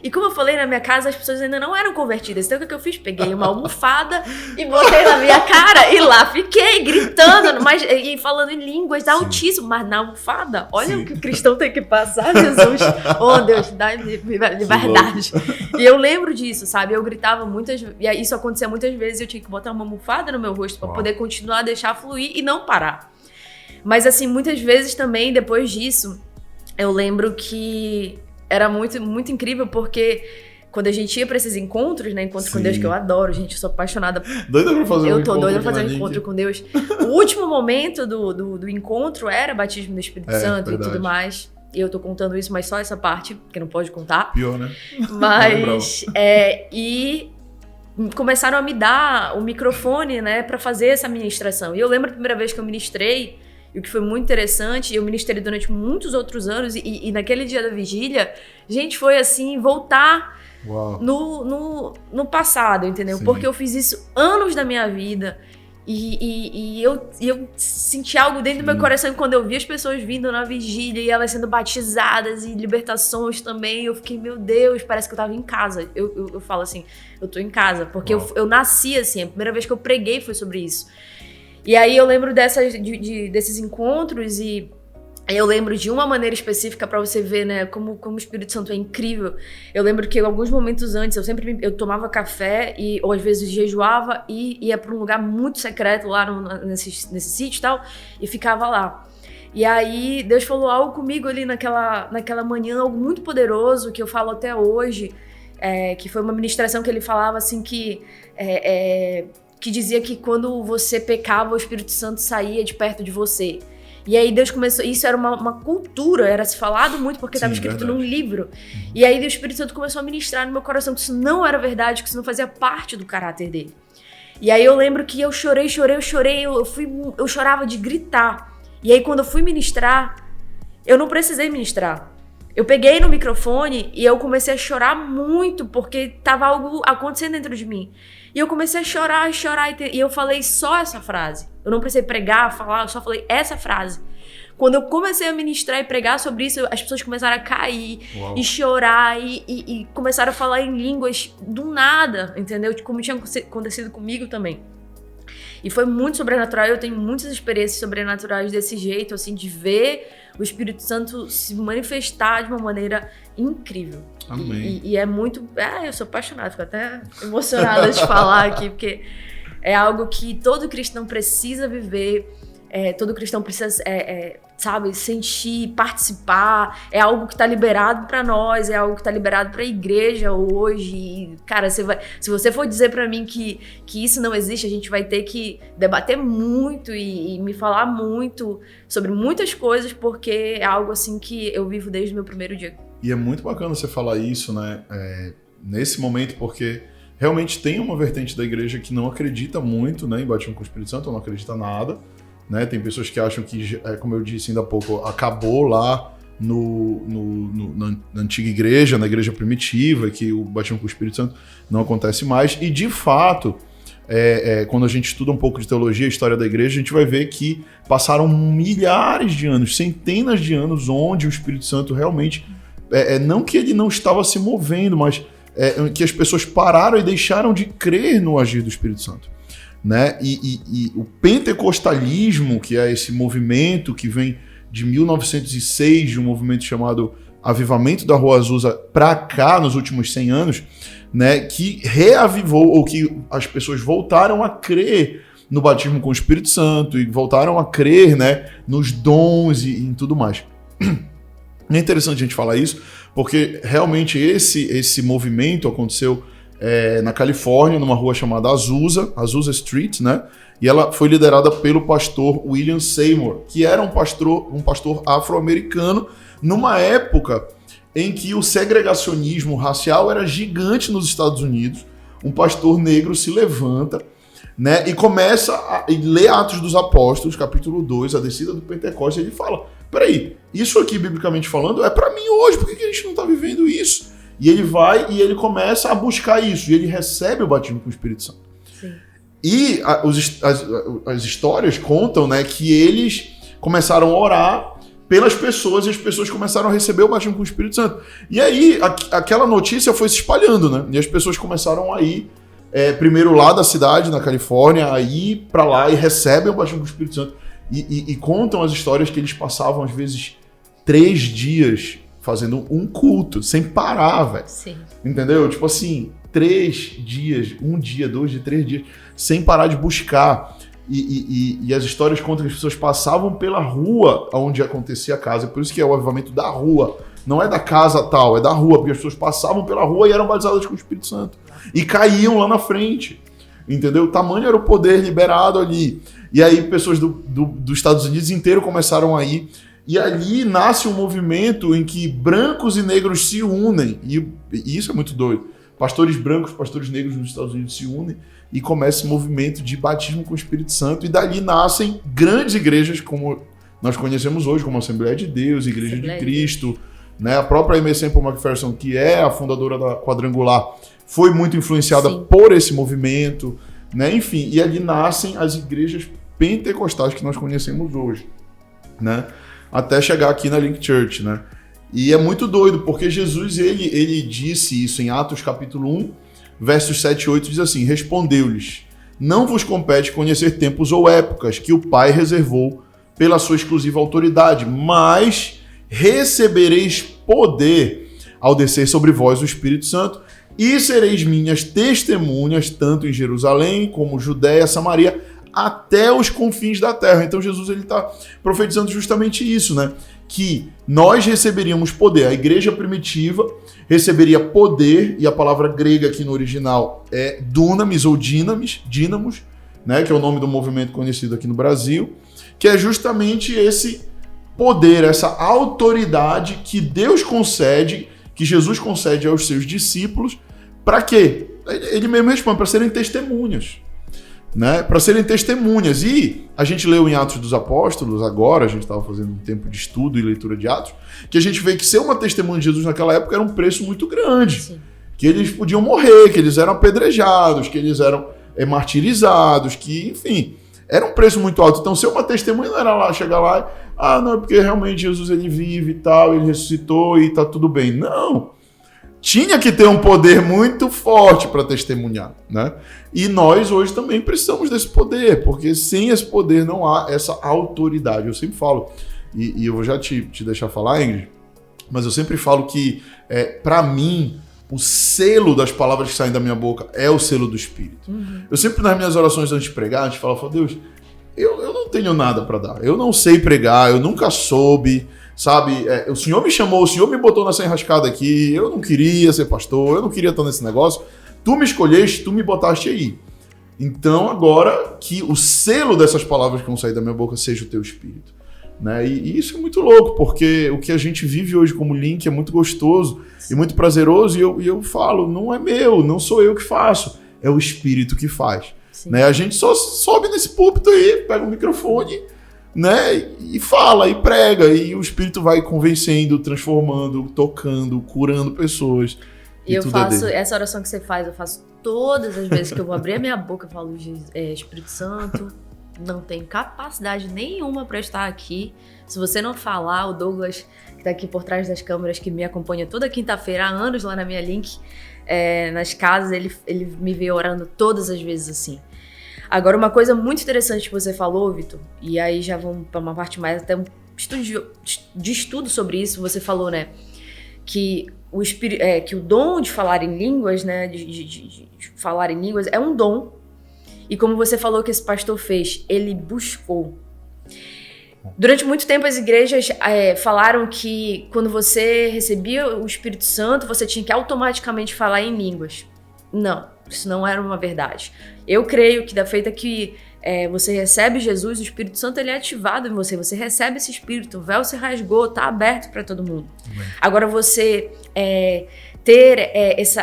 E como eu falei, na minha casa as pessoas ainda não eram convertidas. Então o que eu fiz? Peguei uma almofada e botei na minha cara e lá fiquei gritando, e falando em línguas altíssimo, mas na almofada. Olha o que o cristão tem que passar, Jesus. Oh, Deus, dá liberdade. E eu lembro disso, sabe? Eu gritava muitas vezes, e isso acontecia muitas vezes, eu tinha que botar uma almofada no meu rosto para poder continuar a deixar fluir e não parar. Mas assim, muitas vezes também, depois disso, eu lembro que era muito, muito incrível, porque quando a gente ia pra esses encontros, né? Encontro com Deus, que eu adoro, gente, eu sou apaixonada. Doida pra fazer Eu tô doida pra fazer um encontro com Deus. O último momento do encontro era batismo do Espírito Santo e tudo mais. E eu tô contando isso, mas só essa parte, que não pode contar. Pior, né? Mas, e começaram a me dar o microfone, né? Pra fazer essa ministração. E eu lembro a primeira vez que eu ministrei, e o que foi muito interessante, eu ministrei durante muitos outros anos, e naquele dia da vigília, gente, foi assim, voltar no passado, entendeu? Sim. Porque eu fiz isso anos da minha vida, e eu senti algo dentro do meu coração, quando eu vi as pessoas vindo na vigília, e elas sendo batizadas, e libertações também, eu fiquei, meu Deus, parece que eu tava em casa. Eu falo assim, eu tô em casa, porque eu nasci assim, a primeira vez que eu preguei foi sobre isso. E aí eu lembro desses encontros, e eu lembro de uma maneira específica pra você ver, né, como o Espírito Santo é incrível. Eu lembro que alguns momentos antes eu tomava café, ou às vezes jejuava e ia pra um lugar muito secreto lá nesse sítio e tal, e ficava lá. E aí Deus falou algo comigo ali naquela manhã, algo muito poderoso, que eu falo até hoje, que foi uma ministração que ele falava assim, que dizia que quando você pecava, o Espírito Santo saía de perto de você. E aí Deus começou, isso era uma cultura, era se falado muito, porque estava escrito num livro. E aí o Espírito Santo começou a ministrar no meu coração que isso não era verdade, que isso não fazia parte do caráter dele. E aí eu lembro que eu chorei, eu chorava de gritar. E aí quando eu fui ministrar, eu não precisei ministrar. Eu peguei no microfone e eu comecei a chorar muito, porque tava algo acontecendo dentro de mim. E eu comecei a chorar, e eu falei só essa frase. Eu não precisei pregar, falar, eu só falei essa frase. Quando eu comecei a ministrar e pregar sobre isso, as pessoas começaram a cair e chorar e começaram a falar em línguas do nada, entendeu? Como tinha acontecido comigo também. E foi muito sobrenatural, eu tenho muitas experiências sobrenaturais desse jeito, assim, de ver o Espírito Santo se manifestar de uma maneira incrível. Amém. E é muito... eu sou apaixonada, fico até emocionada de falar aqui, porque é algo que todo cristão precisa viver, todo cristão precisa, sabe, sentir, participar. É algo que está liberado para nós, é algo que está liberado para a igreja hoje. E, cara, se você for dizer para mim que isso não existe, a gente vai ter que debater muito e me falar muito sobre muitas coisas, porque é algo assim que eu vivo desde o meu primeiro dia. E é muito bacana você falar isso, né, nesse momento, porque realmente tem uma vertente da igreja que não acredita muito, né, em batismo com o Espírito Santo, não acredita nada, né? Tem pessoas que acham que, como eu disse ainda há pouco, acabou lá na antiga igreja, na igreja primitiva, que o batismo com o Espírito Santo não acontece mais. E, de fato, quando a gente estuda um pouco de teologia, a história da igreja, a gente vai ver que passaram milhares de anos, centenas de anos, onde o Espírito Santo realmente... não que ele não estava se movendo, mas que as pessoas pararam e deixaram de crer no agir do Espírito Santo, né? E o pentecostalismo, que é esse movimento que vem de 1906, de um movimento chamado Avivamento da Rua Azusa, para cá, nos últimos 100 anos, né, que reavivou, ou que as pessoas voltaram a crer no batismo com o Espírito Santo e voltaram a crer, né, nos dons e em tudo mais. É interessante a gente falar isso, porque realmente esse movimento aconteceu na Califórnia, numa rua chamada Azusa Street, né? E ela foi liderada pelo pastor William Seymour, que era um pastor afro-americano, numa época em que o segregacionismo racial era gigante nos Estados Unidos. Um pastor negro se levanta, né, e começa a ler Atos dos Apóstolos, capítulo 2, a descida do Pentecostes, e ele fala, peraí, isso aqui, biblicamente falando, é para mim hoje, por que a gente não está vivendo isso? E ele vai e ele começa a buscar isso, e ele recebe o batismo com o Espírito Santo. Sim. E as histórias contam, né, que eles começaram a orar pelas pessoas e as pessoas começaram a receber o batismo com o Espírito Santo. E aí, aquela notícia foi se espalhando, né? E as pessoas começaram a ir, primeiro lá da cidade, na Califórnia, a ir para lá e recebem o batismo com o Espírito Santo. E contam as histórias que eles passavam, às vezes, 3 dias fazendo um culto, sem parar, velho. Sim. Entendeu? Tipo assim, 3 dias, 1 dia, 2 dias, 3 dias, sem parar de buscar. E as histórias contam que as pessoas passavam pela rua onde acontecia a casa. Por isso que é o avivamento da rua. Não é da casa tal, é da rua. Porque as pessoas passavam pela rua e eram batizadas com o Espírito Santo. E caíam lá na frente. Entendeu? O tamanho era o poder liberado ali. E aí pessoas dos Estados Unidos inteiro começaram a ir. E ali nasce um movimento em que brancos e negros se unem. E isso é muito doido. Pastores brancos, pastores negros nos Estados Unidos se unem e começa esse movimento de batismo com o Espírito Santo. E dali nascem grandes igrejas como nós conhecemos hoje, como a Assembleia de Deus, Igreja de Cristo, né? A própria Aimee Semple McPherson, que é a fundadora da Quadrangular, foi muito influenciada por esse movimento, né? Enfim, e ali nascem as igrejas pentecostais que nós conhecemos hoje, né? Até chegar aqui na Link Church, né? E é muito doido, porque Jesus, ele disse isso em Atos capítulo 1, versos 7 e 8, diz assim, respondeu-lhes, não vos compete conhecer tempos ou épocas que o Pai reservou pela sua exclusiva autoridade, mas recebereis poder ao descer sobre vós o Espírito Santo e sereis minhas testemunhas, tanto em Jerusalém como Judéia, Samaria, até os confins da terra. Então Jesus está profetizando justamente isso, né? Que nós receberíamos poder. A igreja primitiva receberia poder, e a palavra grega aqui no original é dunamis ou dínamos, né? Que é o nome do movimento conhecido aqui no Brasil, que é justamente esse poder, essa autoridade que Deus concede, que Jesus concede aos seus discípulos, para quê? Ele mesmo responde, para serem testemunhas. Né, para serem testemunhas. E a gente leu em Atos dos Apóstolos, agora a gente estava fazendo um tempo de estudo e leitura de Atos, que a gente vê que ser uma testemunha de Jesus naquela época era um preço muito grande. Sim. Que eles podiam morrer, que eles eram apedrejados, que eles eram martirizados, que, enfim, era um preço muito alto. Então, ser uma testemunha não era lá, chegar lá e, não, é porque realmente Jesus ele vive e tal, ele ressuscitou e tá tudo bem. Não! Tinha que ter um poder muito forte para testemunhar, né? E nós hoje também precisamos desse poder, porque sem esse poder não há essa autoridade. Eu sempre falo, e eu vou já te deixar falar, Ingrid, mas eu sempre falo que, para mim, o selo das palavras que saem da minha boca é o selo do Espírito. Uhum. Eu sempre, nas minhas orações antes de pregar, a gente fala, Deus, eu não tenho nada para dar. Eu não sei pregar, eu nunca soube... Sabe, o Senhor me chamou, o Senhor me botou nessa enrascada aqui, eu não queria ser pastor, eu não queria estar nesse negócio, tu me escolheste, tu me botaste aí. Então agora que o selo dessas palavras que vão sair da minha boca seja o teu Espírito. Né? E isso é muito louco, porque o que a gente vive hoje como Link é muito gostoso e muito prazeroso, e eu falo, não é meu, não sou eu que faço, é o Espírito que faz. Né? A gente só sobe nesse púlpito aí, pega o microfone, né? E fala, e prega, e o Espírito vai convencendo, transformando, tocando, curando pessoas. E eu faço essa oração que você faz, eu faço todas as vezes que eu vou abrir a minha boca, eu falo, Espírito Santo, não tenho capacidade nenhuma para estar aqui. Se você não falar, o Douglas, que está aqui por trás das câmeras, que me acompanha toda quinta-feira, há anos lá na minha Link, nas casas, ele me vê orando todas as vezes assim. Agora, uma coisa muito interessante que você falou, Vitor, e aí já vamos para uma parte mais até de estudo sobre isso, você falou, né, que o dom de falar em línguas, né, de falar em línguas é um dom, E como você falou que esse pastor fez, ele buscou. Durante muito tempo as igrejas falaram que quando você recebia o Espírito Santo, você tinha que automaticamente falar em línguas. Não, isso não era uma verdade. Eu creio que da feita que você recebe Jesus, o Espírito Santo ele é ativado em você, você recebe esse Espírito, o véu se rasgou, tá aberto para todo mundo. Agora você ter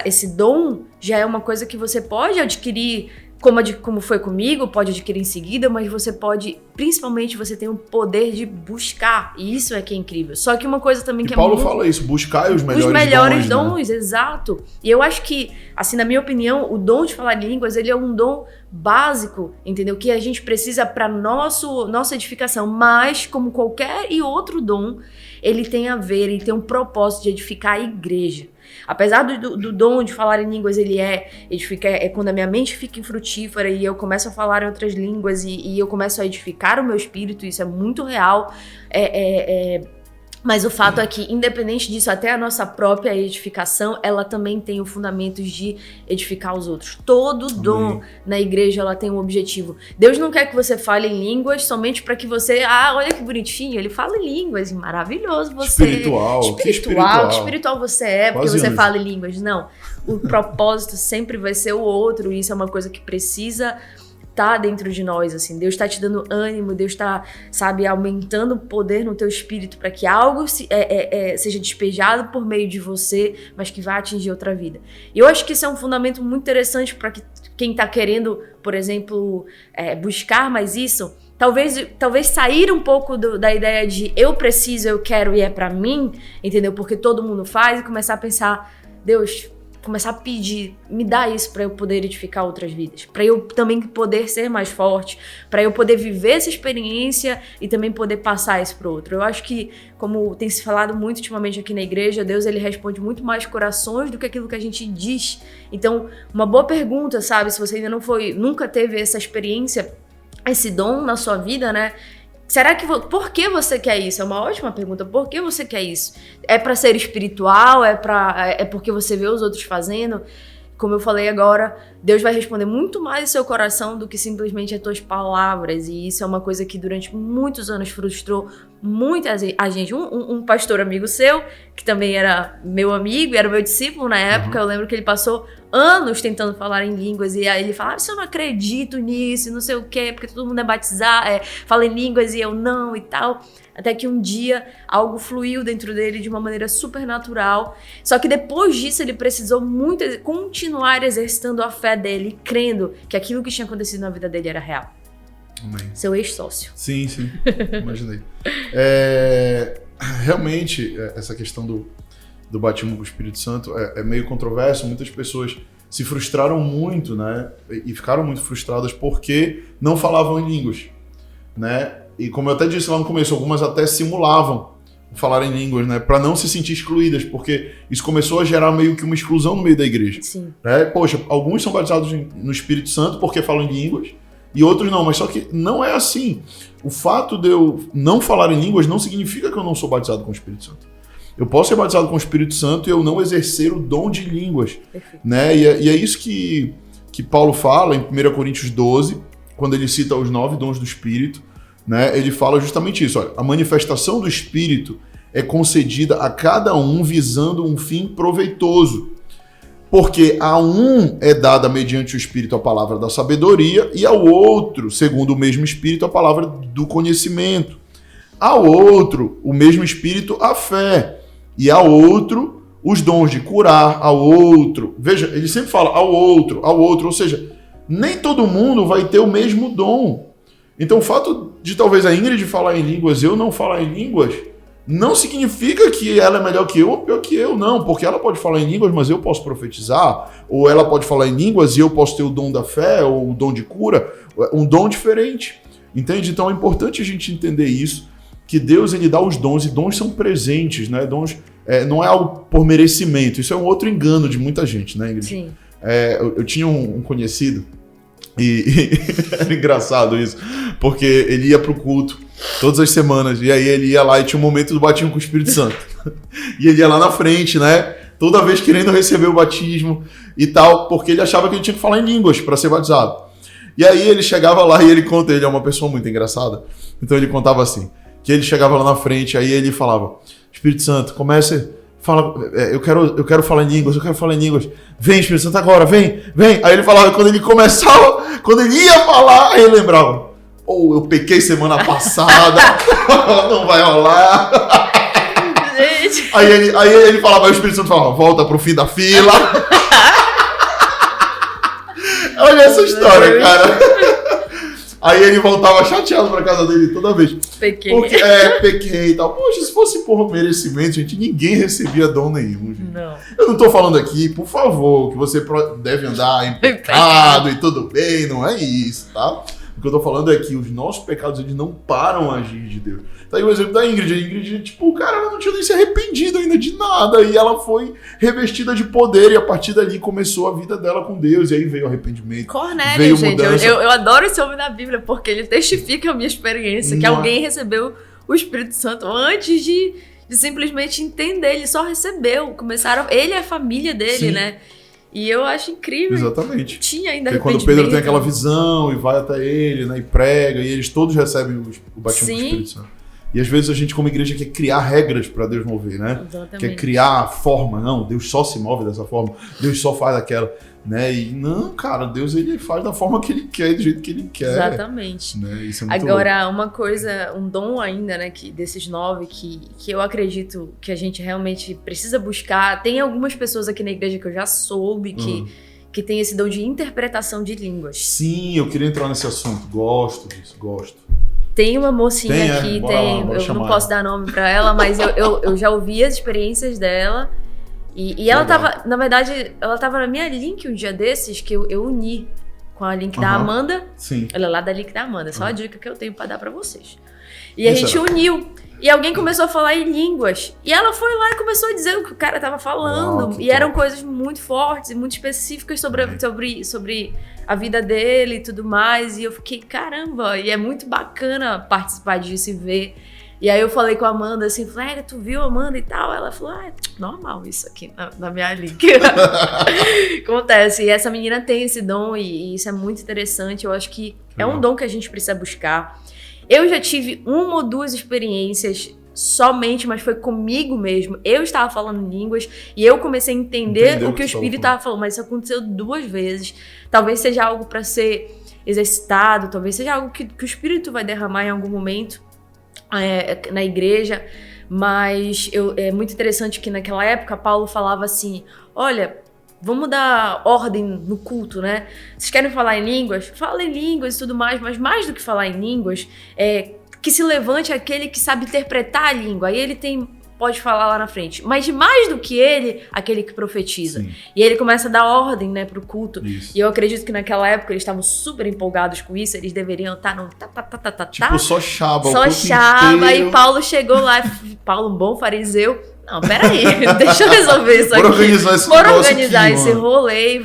esse dom já é uma coisa que você pode adquirir, como foi comigo, pode adquirir em seguida, mas você pode, principalmente você tem o poder de buscar, e isso é que é incrível. Só que uma coisa também que Paulo fala isso, buscar os melhores dons. Os melhores dons, né? Exato. E eu acho que, assim, na minha opinião, o dom de falar línguas, ele é um dom básico, entendeu? Que a gente precisa para nossa edificação, mas como qualquer outro dom, ele tem a ver, ele tem um propósito de edificar a igreja. Apesar do dom de falar em línguas, ele edifica, quando a minha mente fica infrutífera e eu começo a falar em outras línguas e eu começo a edificar o meu espírito, isso é muito real. Mas o fato é que, independente disso, até a nossa própria edificação, ela também tem o fundamento de edificar os outros. Todo dom na igreja, ela tem um objetivo. Deus não quer que você fale em línguas somente para que você... olha que bonitinho, ele fala em línguas, maravilhoso você. Espiritual. Que espiritual você é, porque você fala em línguas. Não, o propósito sempre vai ser o outro, e isso é uma coisa que precisa... tá dentro de nós, assim, Deus tá te dando ânimo, Deus tá, sabe, aumentando o poder no teu espírito para que algo seja despejado por meio de você, mas que vai atingir outra vida. E eu acho que isso é um fundamento muito interessante para quem tá querendo, por exemplo, buscar mais isso, talvez sair um pouco da ideia de eu preciso, eu quero e é para mim, entendeu? Porque todo mundo faz, e começar a pensar, Deus, começar a pedir, me dá isso para eu poder edificar outras vidas, para eu também poder ser mais forte, para eu poder viver essa experiência e também poder passar isso para o outro. Eu acho que, como tem se falado muito ultimamente aqui na igreja, Deus ele responde muito mais corações do que aquilo que a gente diz. Então, uma boa pergunta, sabe, se você ainda nunca teve essa experiência, esse dom na sua vida, né? Por que você quer isso? É uma ótima pergunta. Por que você quer isso? É para ser espiritual? É porque você vê os outros fazendo? Como eu falei agora, Deus vai responder muito mais o seu coração do que simplesmente as tuas palavras. E isso é uma coisa que durante muitos anos frustrou muito a gente. Um pastor amigo seu, que também era meu amigo e era meu discípulo na época, eu lembro que ele passou anos tentando falar em línguas, e aí ele falava, eu não acredito nisso, não sei o quê, porque todo mundo é batizado, fala em línguas e eu não e tal. Até que um dia algo fluiu dentro dele de uma maneira super natural. Só que depois disso ele precisou muito continuar exercitando a fé dele, crendo que aquilo que tinha acontecido na vida dele era real. Amém. Seu ex-sócio. Sim, imaginei. Realmente, essa questão do batismo com o Espírito Santo é meio controverso. Muitas pessoas se frustraram muito, né? E ficaram muito frustradas porque não falavam em línguas, né? E como eu até disse lá no começo, algumas até simulavam falar em línguas, né? Para não se sentir excluídas, porque isso começou a gerar meio que uma exclusão no meio da igreja. Sim. Né? Poxa, alguns são batizados no Espírito Santo porque falam em línguas, e outros não, mas só que não é assim. O fato de eu não falar em línguas não significa que eu não sou batizado com o Espírito Santo. Eu posso ser batizado com o Espírito Santo e eu não exercer o dom de línguas. Né? E é isso que Paulo fala em 1 Coríntios 12, quando ele cita os 9 dons do Espírito, né? Ele fala justamente isso. Olha, a manifestação do Espírito é concedida a cada um visando um fim proveitoso. Porque a um é dada mediante o Espírito a palavra da sabedoria e ao outro, segundo o mesmo Espírito, a palavra do conhecimento. Ao outro, o mesmo Espírito, a fé. E ao outro, os dons de curar. Ao outro, veja, ele sempre fala ao outro. Ou seja, nem todo mundo vai ter o mesmo dom. Então o fato de talvez a Ingrid falar em línguas e eu não falar em línguas, não significa que ela é melhor que eu ou pior que eu, não. Porque ela pode falar em línguas, mas eu posso profetizar. Ou ela pode falar em línguas e eu posso ter o dom da fé ou o dom de cura. Um dom diferente. Entende? Então é importante a gente entender isso. Que Deus ele dá os dons, e dons são presentes, né? Dons não é algo por merecimento. Isso é um outro engano de muita gente, né, Ingrid? Sim. Eu tinha um conhecido, e era engraçado isso, porque ele ia pro culto todas as semanas, e aí ele ia lá e tinha um momento do batismo com o Espírito Santo. E ele ia lá na frente, né? Toda vez querendo receber o batismo e tal, porque ele achava que ele tinha que falar em línguas para ser batizado. E aí ele chegava lá e ele é uma pessoa muito engraçada. Então ele contava assim, que ele chegava lá na frente, aí ele falava, Espírito Santo, comece, fala, eu quero falar em línguas, Vem, Espírito Santo, agora, vem. Aí ele falava, quando ele começava, quando ele ia falar, aí ele lembrava, eu pequei semana passada, não vai rolar. Aí ele falava, o Espírito Santo falava, volta pro fim da fila. Olha essa história, cara. Aí ele voltava chateado pra casa dele toda vez. Pequei. Pequei e tal. Poxa, se fosse por merecimento, gente, ninguém recebia dom nenhum, gente. Não. Eu não tô falando aqui, por favor, que você deve andar em pecado e tudo bem, não é isso, tá? O que eu tô falando é que os nossos pecados, eles não param a agir de Deus. Tá aí o exemplo da Ingrid. A Ingrid, tipo, cara, ela não tinha nem se arrependido ainda de nada. E ela foi revestida de poder. E a partir dali começou a vida dela com Deus. E aí veio o arrependimento. Cornélio, veio gente. mudança. Eu adoro esse homem da Bíblia, porque ele testifica a minha experiência. Que alguém recebeu o Espírito Santo antes de simplesmente entender. Ele só recebeu. Ele é a família dele, Sim. né? E eu acho incrível. Exatamente. Tinha ainda porque quando Pedro tem aquela visão e vai até ele, né, e prega, e eles todos recebem o batismo do Espírito Santo. E às vezes a gente, como igreja, quer criar regras para Deus mover, né? Exatamente. Quer criar forma. Não, Deus só se move dessa forma. Deus só faz aquela. Né? E não, cara, Deus ele faz da forma que ele quer, do jeito que ele quer. Exatamente. Né? Isso é muito Agora, louco. uma coisa, um dom ainda, né, desses 9 que eu acredito que a gente realmente precisa buscar. Tem algumas pessoas aqui na igreja que eu já soube que tem esse dom de interpretação de línguas. Sim, eu queria entrar nesse assunto. Gosto disso, gosto. Tem uma mocinha aqui, eu não posso dar nome pra ela, mas eu já ouvi as experiências dela. E ela tava, na verdade, ela tava na minha link um dia desses, que eu uni com a link da Amanda. Sim. Ela é lá da link da Amanda, só a dica que eu tenho pra dar pra vocês. E a gente uniu. E alguém começou a falar em línguas. E ela foi lá e começou a dizer o que o cara tava falando. Uau, e eram coisas muito fortes e muito específicas sobre a vida dele e tudo mais. E eu fiquei, caramba, e é muito bacana participar disso e ver. E aí eu falei com a Amanda assim, falei, tu viu a Amanda e tal? Ela falou, é normal isso aqui na minha link. Acontece. E essa menina tem esse dom e isso é muito interessante. Eu acho que é um dom que a gente precisa buscar. Eu já tive 1 ou 2 experiências somente, mas foi comigo mesmo. Eu estava falando línguas e eu comecei a entender o que o Espírito estava falando. Mas isso aconteceu 2 vezes. Talvez seja algo para ser exercitado, talvez seja algo que o Espírito vai derramar em algum momento na igreja. Mas é muito interessante que naquela época Paulo falava assim, olha, vamos dar ordem no culto, né? Vocês querem falar em línguas? Fala em línguas e tudo mais, mas mais do que falar em línguas, que se levante aquele que sabe interpretar a língua. Aí ele pode falar lá na frente. Mas mais do que ele, aquele que profetiza. Sim. E ele começa a dar ordem, né, pro culto. Isso. E eu acredito que naquela época eles estavam super empolgados com isso. Eles deveriam estar no Tipo, só chaba. Só chaba. E Paulo chegou lá. Paulo, um bom fariseu. Não, peraí, deixa eu resolver isso aqui. Bora organizar esse rolê.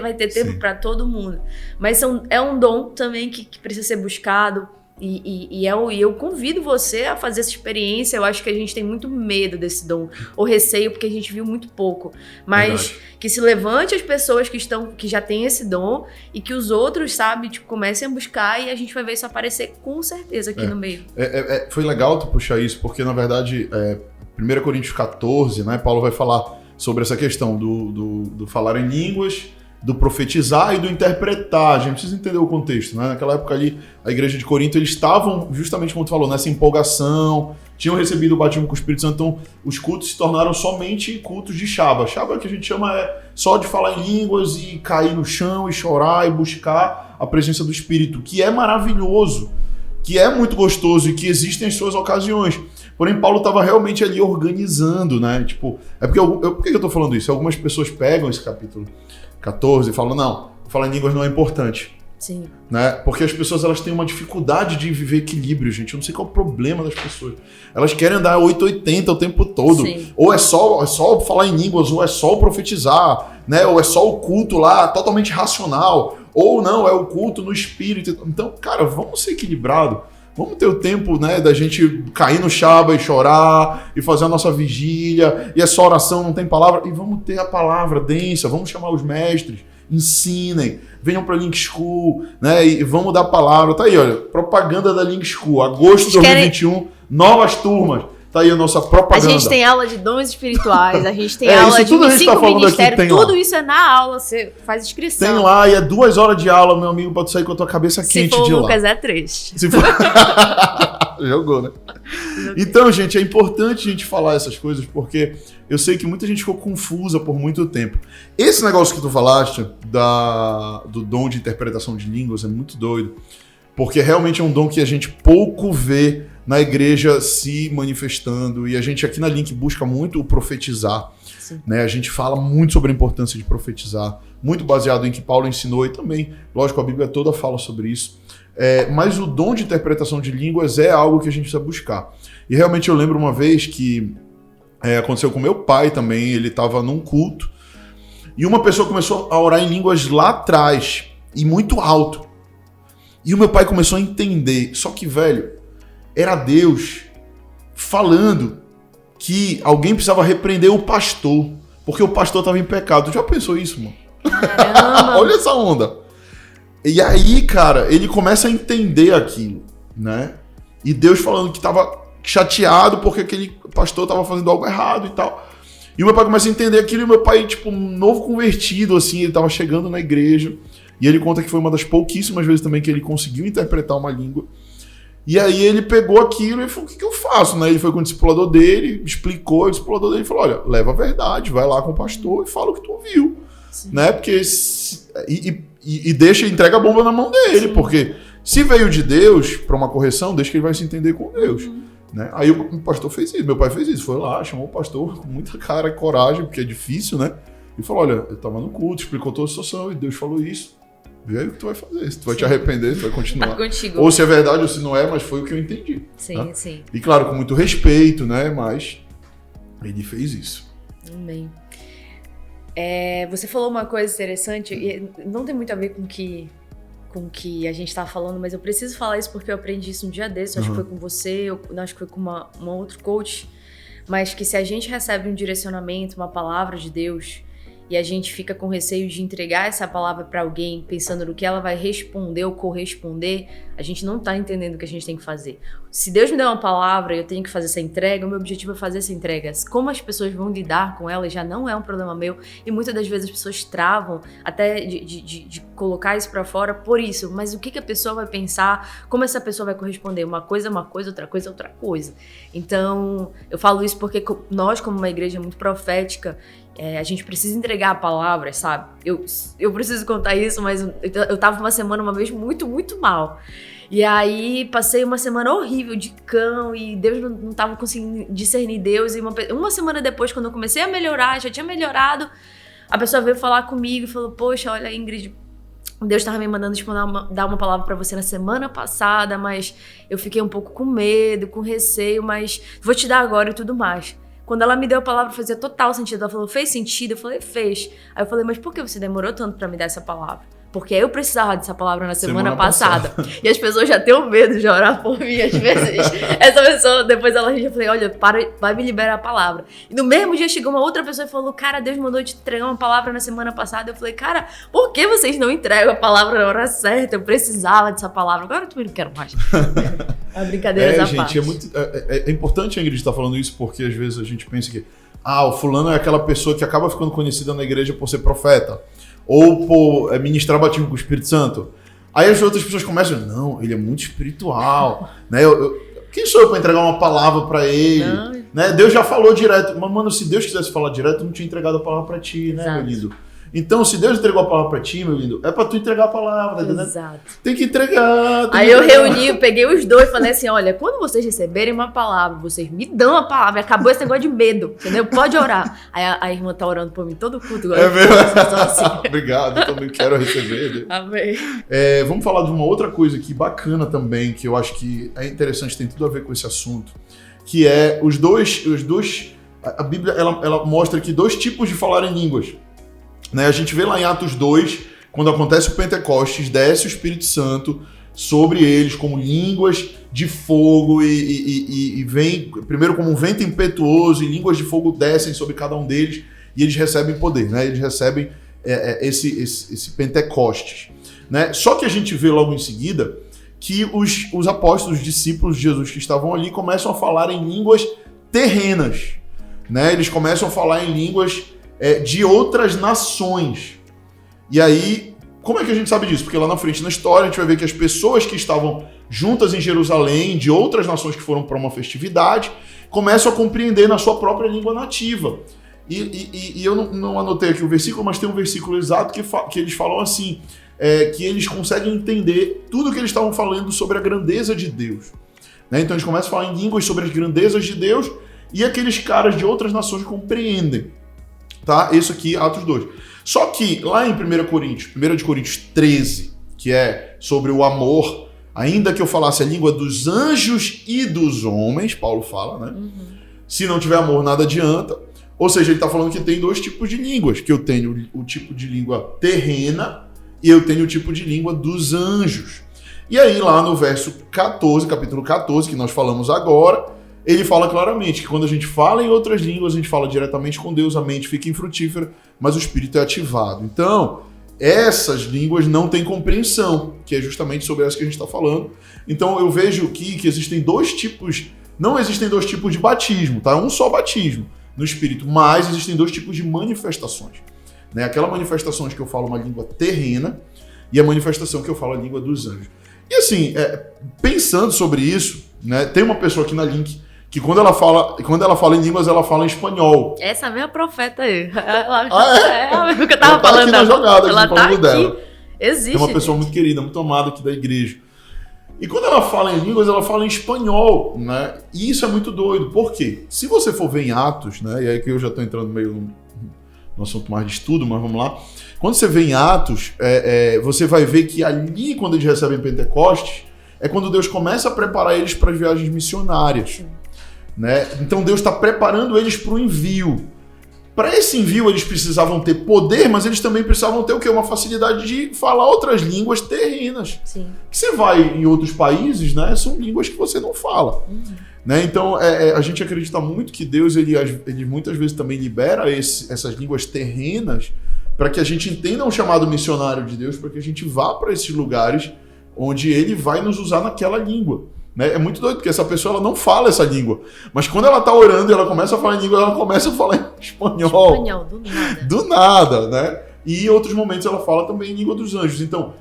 Vai ter tempo para todo mundo. Mas é um dom também que precisa ser buscado. E eu convido você a fazer essa experiência. Eu acho que a gente tem muito medo desse dom, ou receio, porque a gente viu muito pouco. Mas que se levante as pessoas que já têm esse dom e que os outros, sabe, tipo, comecem a buscar e a gente vai ver isso aparecer com certeza aqui no meio. Foi legal tu puxar isso, porque na verdade, 1 Coríntios 14, né, Paulo vai falar sobre essa questão do falar em línguas, do profetizar e do interpretar. A gente precisa entender o contexto, né? Naquela época ali, a igreja de Corinto, eles estavam, justamente como tu falou, nessa empolgação, tinham recebido o batismo com o Espírito Santo, então os cultos se tornaram somente cultos de Shaba. Shaba, que a gente chama, só de falar em línguas e cair no chão e chorar e buscar a presença do Espírito, que é maravilhoso, que é muito gostoso e que existem as suas ocasiões. Porém, Paulo estava realmente ali organizando, né? Tipo, por que eu tô falando isso? Algumas pessoas pegam esse capítulo 14 e falam, não, falar em línguas não é importante. Sim. Né? Porque as pessoas elas têm uma dificuldade de viver equilíbrio, gente. Eu não sei qual é o problema das pessoas. Elas querem andar 880 o tempo todo. Sim. Ou é só falar em línguas, ou é só profetizar, né? Ou é só o culto lá, totalmente racional. Ou não, é o culto no espírito. Então, cara, vamos ser equilibrados. Vamos ter o tempo, né, da gente cair no Shaba e chorar e fazer a nossa vigília, e é só oração, não tem palavra. E vamos ter a palavra densa, vamos chamar os mestres ensinem, venham para Link School, né? E vamos dar a palavra. Tá aí, olha, propaganda da Link School, agosto de 2021, novas turmas. Tá aí a nossa propaganda. A gente tem aula de dons espirituais, a gente tem aula de 5 ministérios, tudo isso é na aula, você faz inscrição. Tem lá, e é 2 horas de aula, meu amigo, pode sair com a tua cabeça quente de lá. Se for o Lucas, é 3. Se for... Jogou, né? Então, gente, é importante a gente falar essas coisas, porque eu sei que muita gente ficou confusa por muito tempo. Esse negócio que tu falaste, do dom de interpretação de línguas, é muito doido, porque realmente é um dom que a gente pouco vê na igreja se manifestando, e a gente aqui na Link busca muito o profetizar, né? A gente fala muito sobre a importância de profetizar, muito baseado em que Paulo ensinou, e também, lógico, a Bíblia toda fala sobre isso. Mas o dom de interpretação de línguas é algo que a gente precisa buscar. E realmente eu lembro uma vez que aconteceu com meu pai também, ele estava num culto, e uma pessoa começou a orar em línguas lá atrás, e muito alto. E o meu pai começou a entender, só que, velho, era Deus falando que alguém precisava repreender o pastor, porque o pastor estava em pecado. Já pensou isso, mano? Caramba! Olha essa onda. E aí, cara, ele começa a entender aquilo, né? E Deus falando que estava chateado porque aquele pastor estava fazendo algo errado e tal. E o meu pai começa a entender aquilo, e o meu pai, tipo, um novo convertido, assim, ele estava chegando na igreja, e ele conta que foi uma das pouquíssimas vezes também que ele conseguiu interpretar uma língua. E aí ele pegou aquilo e falou, o que eu faço? Né? Ele foi com o discipulador dele, explicou, o discipulador dele falou, olha, leva a verdade, vai lá com o pastor e fala o que tu ouviu. Né? Porque entrega a bomba na mão dele, porque se veio de Deus para uma correção, deixa que ele vai se entender com Deus. Né? Aí o pastor fez isso, meu pai fez isso, foi lá, chamou o pastor com muita cara e coragem, porque é difícil, né? E falou, olha, eu estava no culto, explicou toda a situação e Deus falou isso. Vê aí o que tu vai fazer, se tu vai te arrepender, tu vai continuar. Ou se é verdade ou se não é, mas foi o que eu entendi. Sim, né? sim. E claro, com muito respeito, né? Mas ele fez isso. Amém. Você falou uma coisa interessante, e não tem muito a ver com o que a gente estava falando, mas eu preciso falar isso porque eu aprendi isso um dia desses, acho que foi com você, acho que foi com uma outro coach, mas que se a gente recebe um direcionamento, uma palavra de Deus, e a gente fica com receio de entregar essa palavra para alguém, pensando no que ela vai responder ou corresponder, a gente não tá entendendo o que a gente tem que fazer. Se Deus me der uma palavra e eu tenho que fazer essa entrega, o meu objetivo é fazer essa entrega. Como as pessoas vão lidar com ela já não é um problema meu, e muitas das vezes as pessoas travam até de colocar isso para fora por isso. Mas o que a pessoa vai pensar, como essa pessoa vai corresponder? Uma coisa é uma coisa, outra coisa é outra coisa. Então, eu falo isso porque nós, como uma igreja muito profética, a gente precisa entregar a palavra, sabe? Eu preciso contar isso, mas eu tava uma semana, uma vez, muito, muito mal. E aí, passei uma semana horrível de cão, e Deus não tava conseguindo discernir Deus. E uma semana depois, quando eu comecei a melhorar, já tinha melhorado, a pessoa veio falar comigo e falou, poxa, olha, Ingrid, Deus estava me mandando dar uma palavra para você na semana passada, mas eu fiquei um pouco com medo, com receio, mas vou te dar agora e tudo mais. Quando ela me deu a palavra, fazia total sentido. Ela falou, fez sentido? Eu falei, fez. Aí eu falei, mas por que você demorou tanto pra me dar essa palavra? Porque eu precisava dessa palavra na semana passada. E as pessoas já têm medo de orar por mim, às vezes. Essa pessoa, depois ela já falei, olha, vai me liberar a palavra. E no mesmo dia chegou uma outra pessoa e falou, cara, Deus mandou te entregar uma palavra na semana passada. Eu falei, cara, por que vocês não entregam a palavra na hora certa? Eu precisava dessa palavra. Agora eu também não quero mais. A brincadeira da parte. É importante a Ingrid estar falando isso, porque às vezes a gente pensa que o fulano é aquela pessoa que acaba ficando conhecida na igreja por ser profeta, ou por ministrar batismo com o Espírito Santo. Aí as outras pessoas começam, não, ele é muito espiritual, né? Quem sou eu para entregar uma palavra para ele? Né? Deus já falou direto, mas mano, se Deus quisesse falar direto, eu não tinha entregado a palavra para ti, né, meu lindo? Então, se Deus entregou a palavra pra ti, meu lindo, é pra tu entregar a palavra, né? Exato. Tem que entregar. Aí eu reuni, peguei os dois e falei assim, olha, quando vocês receberem uma palavra, vocês me dão a palavra, acabou esse negócio de medo, entendeu? Pode orar. Aí a irmã tá orando por mim todo culto agora. É mesmo? Assim. Obrigado, eu também quero receber. Amém. Vamos falar de uma outra coisa aqui bacana também, que eu acho que é interessante, tem tudo a ver com esse assunto, que é os dois a Bíblia, ela mostra aqui 2 tipos de falar em línguas. Né? A gente vê lá em Atos 2, quando acontece o Pentecostes, desce o Espírito Santo sobre eles como línguas de fogo e vem primeiro como um vento impetuoso, e línguas de fogo descem sobre cada um deles e eles recebem poder, né? Eles recebem esse Pentecostes. Né? Só que a gente vê logo em seguida que os apóstolos, os discípulos de Jesus que estavam ali, começam a falar em línguas terrenas. Né? Eles começam a falar em línguas de outras nações. E aí, como é que a gente sabe disso? Porque lá na frente na história a gente vai ver que as pessoas que estavam juntas em Jerusalém, de outras nações que foram para uma festividade, começam a compreender na sua própria língua nativa. E eu não anotei aqui o versículo, mas tem um versículo exato que eles falam assim, que eles conseguem entender tudo que eles estavam falando sobre a grandeza de Deus. Né? Então eles começam a falar em línguas sobre as grandezas de Deus e aqueles caras de outras nações compreendem. Tá? Isso aqui, Atos 2. Só que lá em 1 Coríntios 13, que é sobre o amor, ainda que eu falasse a língua dos anjos e dos homens, Paulo fala, né? Se não tiver amor, nada adianta. Ou seja, ele está falando que tem dois tipos de línguas, que eu tenho o tipo de língua terrena e eu tenho o tipo de língua dos anjos. E aí lá no verso 14, capítulo 14, que nós falamos agora, ele fala claramente que quando a gente fala em outras línguas, a gente fala diretamente com Deus, a mente fica infrutífera, mas o espírito é ativado. Então, essas línguas não têm compreensão, que é justamente sobre essa que a gente está falando. Então, eu vejo aqui que existem dois tipos, não existem dois tipos de batismo, tá? Um só batismo no espírito, mas existem dois tipos de manifestações. Né? Aquela manifestação que eu falo uma língua terrena e a manifestação que eu falo a língua dos anjos. E assim, pensando sobre isso, né, tem uma pessoa aqui na Link que quando ela fala em línguas, ela fala em espanhol. Essa mesma profeta aí. Ela, é a mesma que eu tava falando. Aqui na jogada, ela aqui falando dela. Aqui. Existe. É uma pessoa muito querida, muito amada aqui da igreja. E quando ela fala em línguas, ela fala em espanhol, né? E isso é muito doido. Por quê? Se você for ver em Atos, né? E aí que eu já estou entrando meio no assunto mais de estudo, mas vamos lá. Quando você vê em Atos, você vai ver que ali, quando eles recebem Pentecostes, é quando Deus começa a preparar eles para as viagens missionárias. Né? Então Deus está preparando eles para o envio. Para esse envio eles precisavam ter poder, mas eles também precisavam ter o quê? Uma facilidade de falar outras línguas terrenas. Sim. Que você vai em outros países, né? São línguas que você não fala. Né? Então a gente acredita muito que Deus ele muitas vezes também libera essas línguas terrenas para que a gente entenda um chamado missionário de Deus, para que a gente vá para esses lugares onde ele vai nos usar naquela língua. Né? É muito doido, porque essa pessoa ela não fala essa língua. Mas quando ela está orando e ela começa a falar em língua, ela começa a falar em espanhol. Espanhol, do nada. Do nada, né? E em outros momentos ela fala também em língua dos anjos. Então,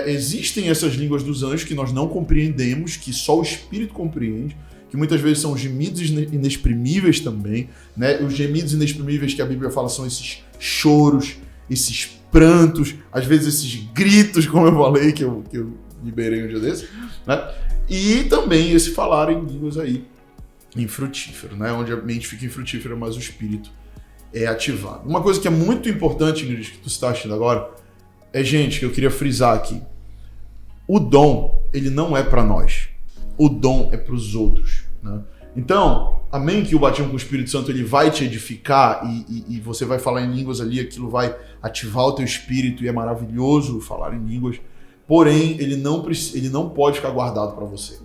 existem essas línguas dos anjos que nós não compreendemos, que só o Espírito compreende, que muitas vezes são os gemidos inexprimíveis também. Né? Os gemidos inexprimíveis que a Bíblia fala são esses choros, esses prantos, às vezes esses gritos, como eu falei, que eu liberei um dia desse, né? E também esse falar em línguas aí infrutífero, né? Onde a mente fica infrutífera, mas o espírito é ativado. Uma coisa que é muito importante, Ingrid, que tu está assistindo agora, gente, que eu queria frisar aqui. O dom, ele não é para nós. O dom é para os outros, né? Então, amém que o batismo com o Espírito Santo ele vai te edificar e você vai falar em línguas ali, aquilo vai ativar o teu espírito e é maravilhoso falar em línguas. Porém, ele não pode ficar guardado para você.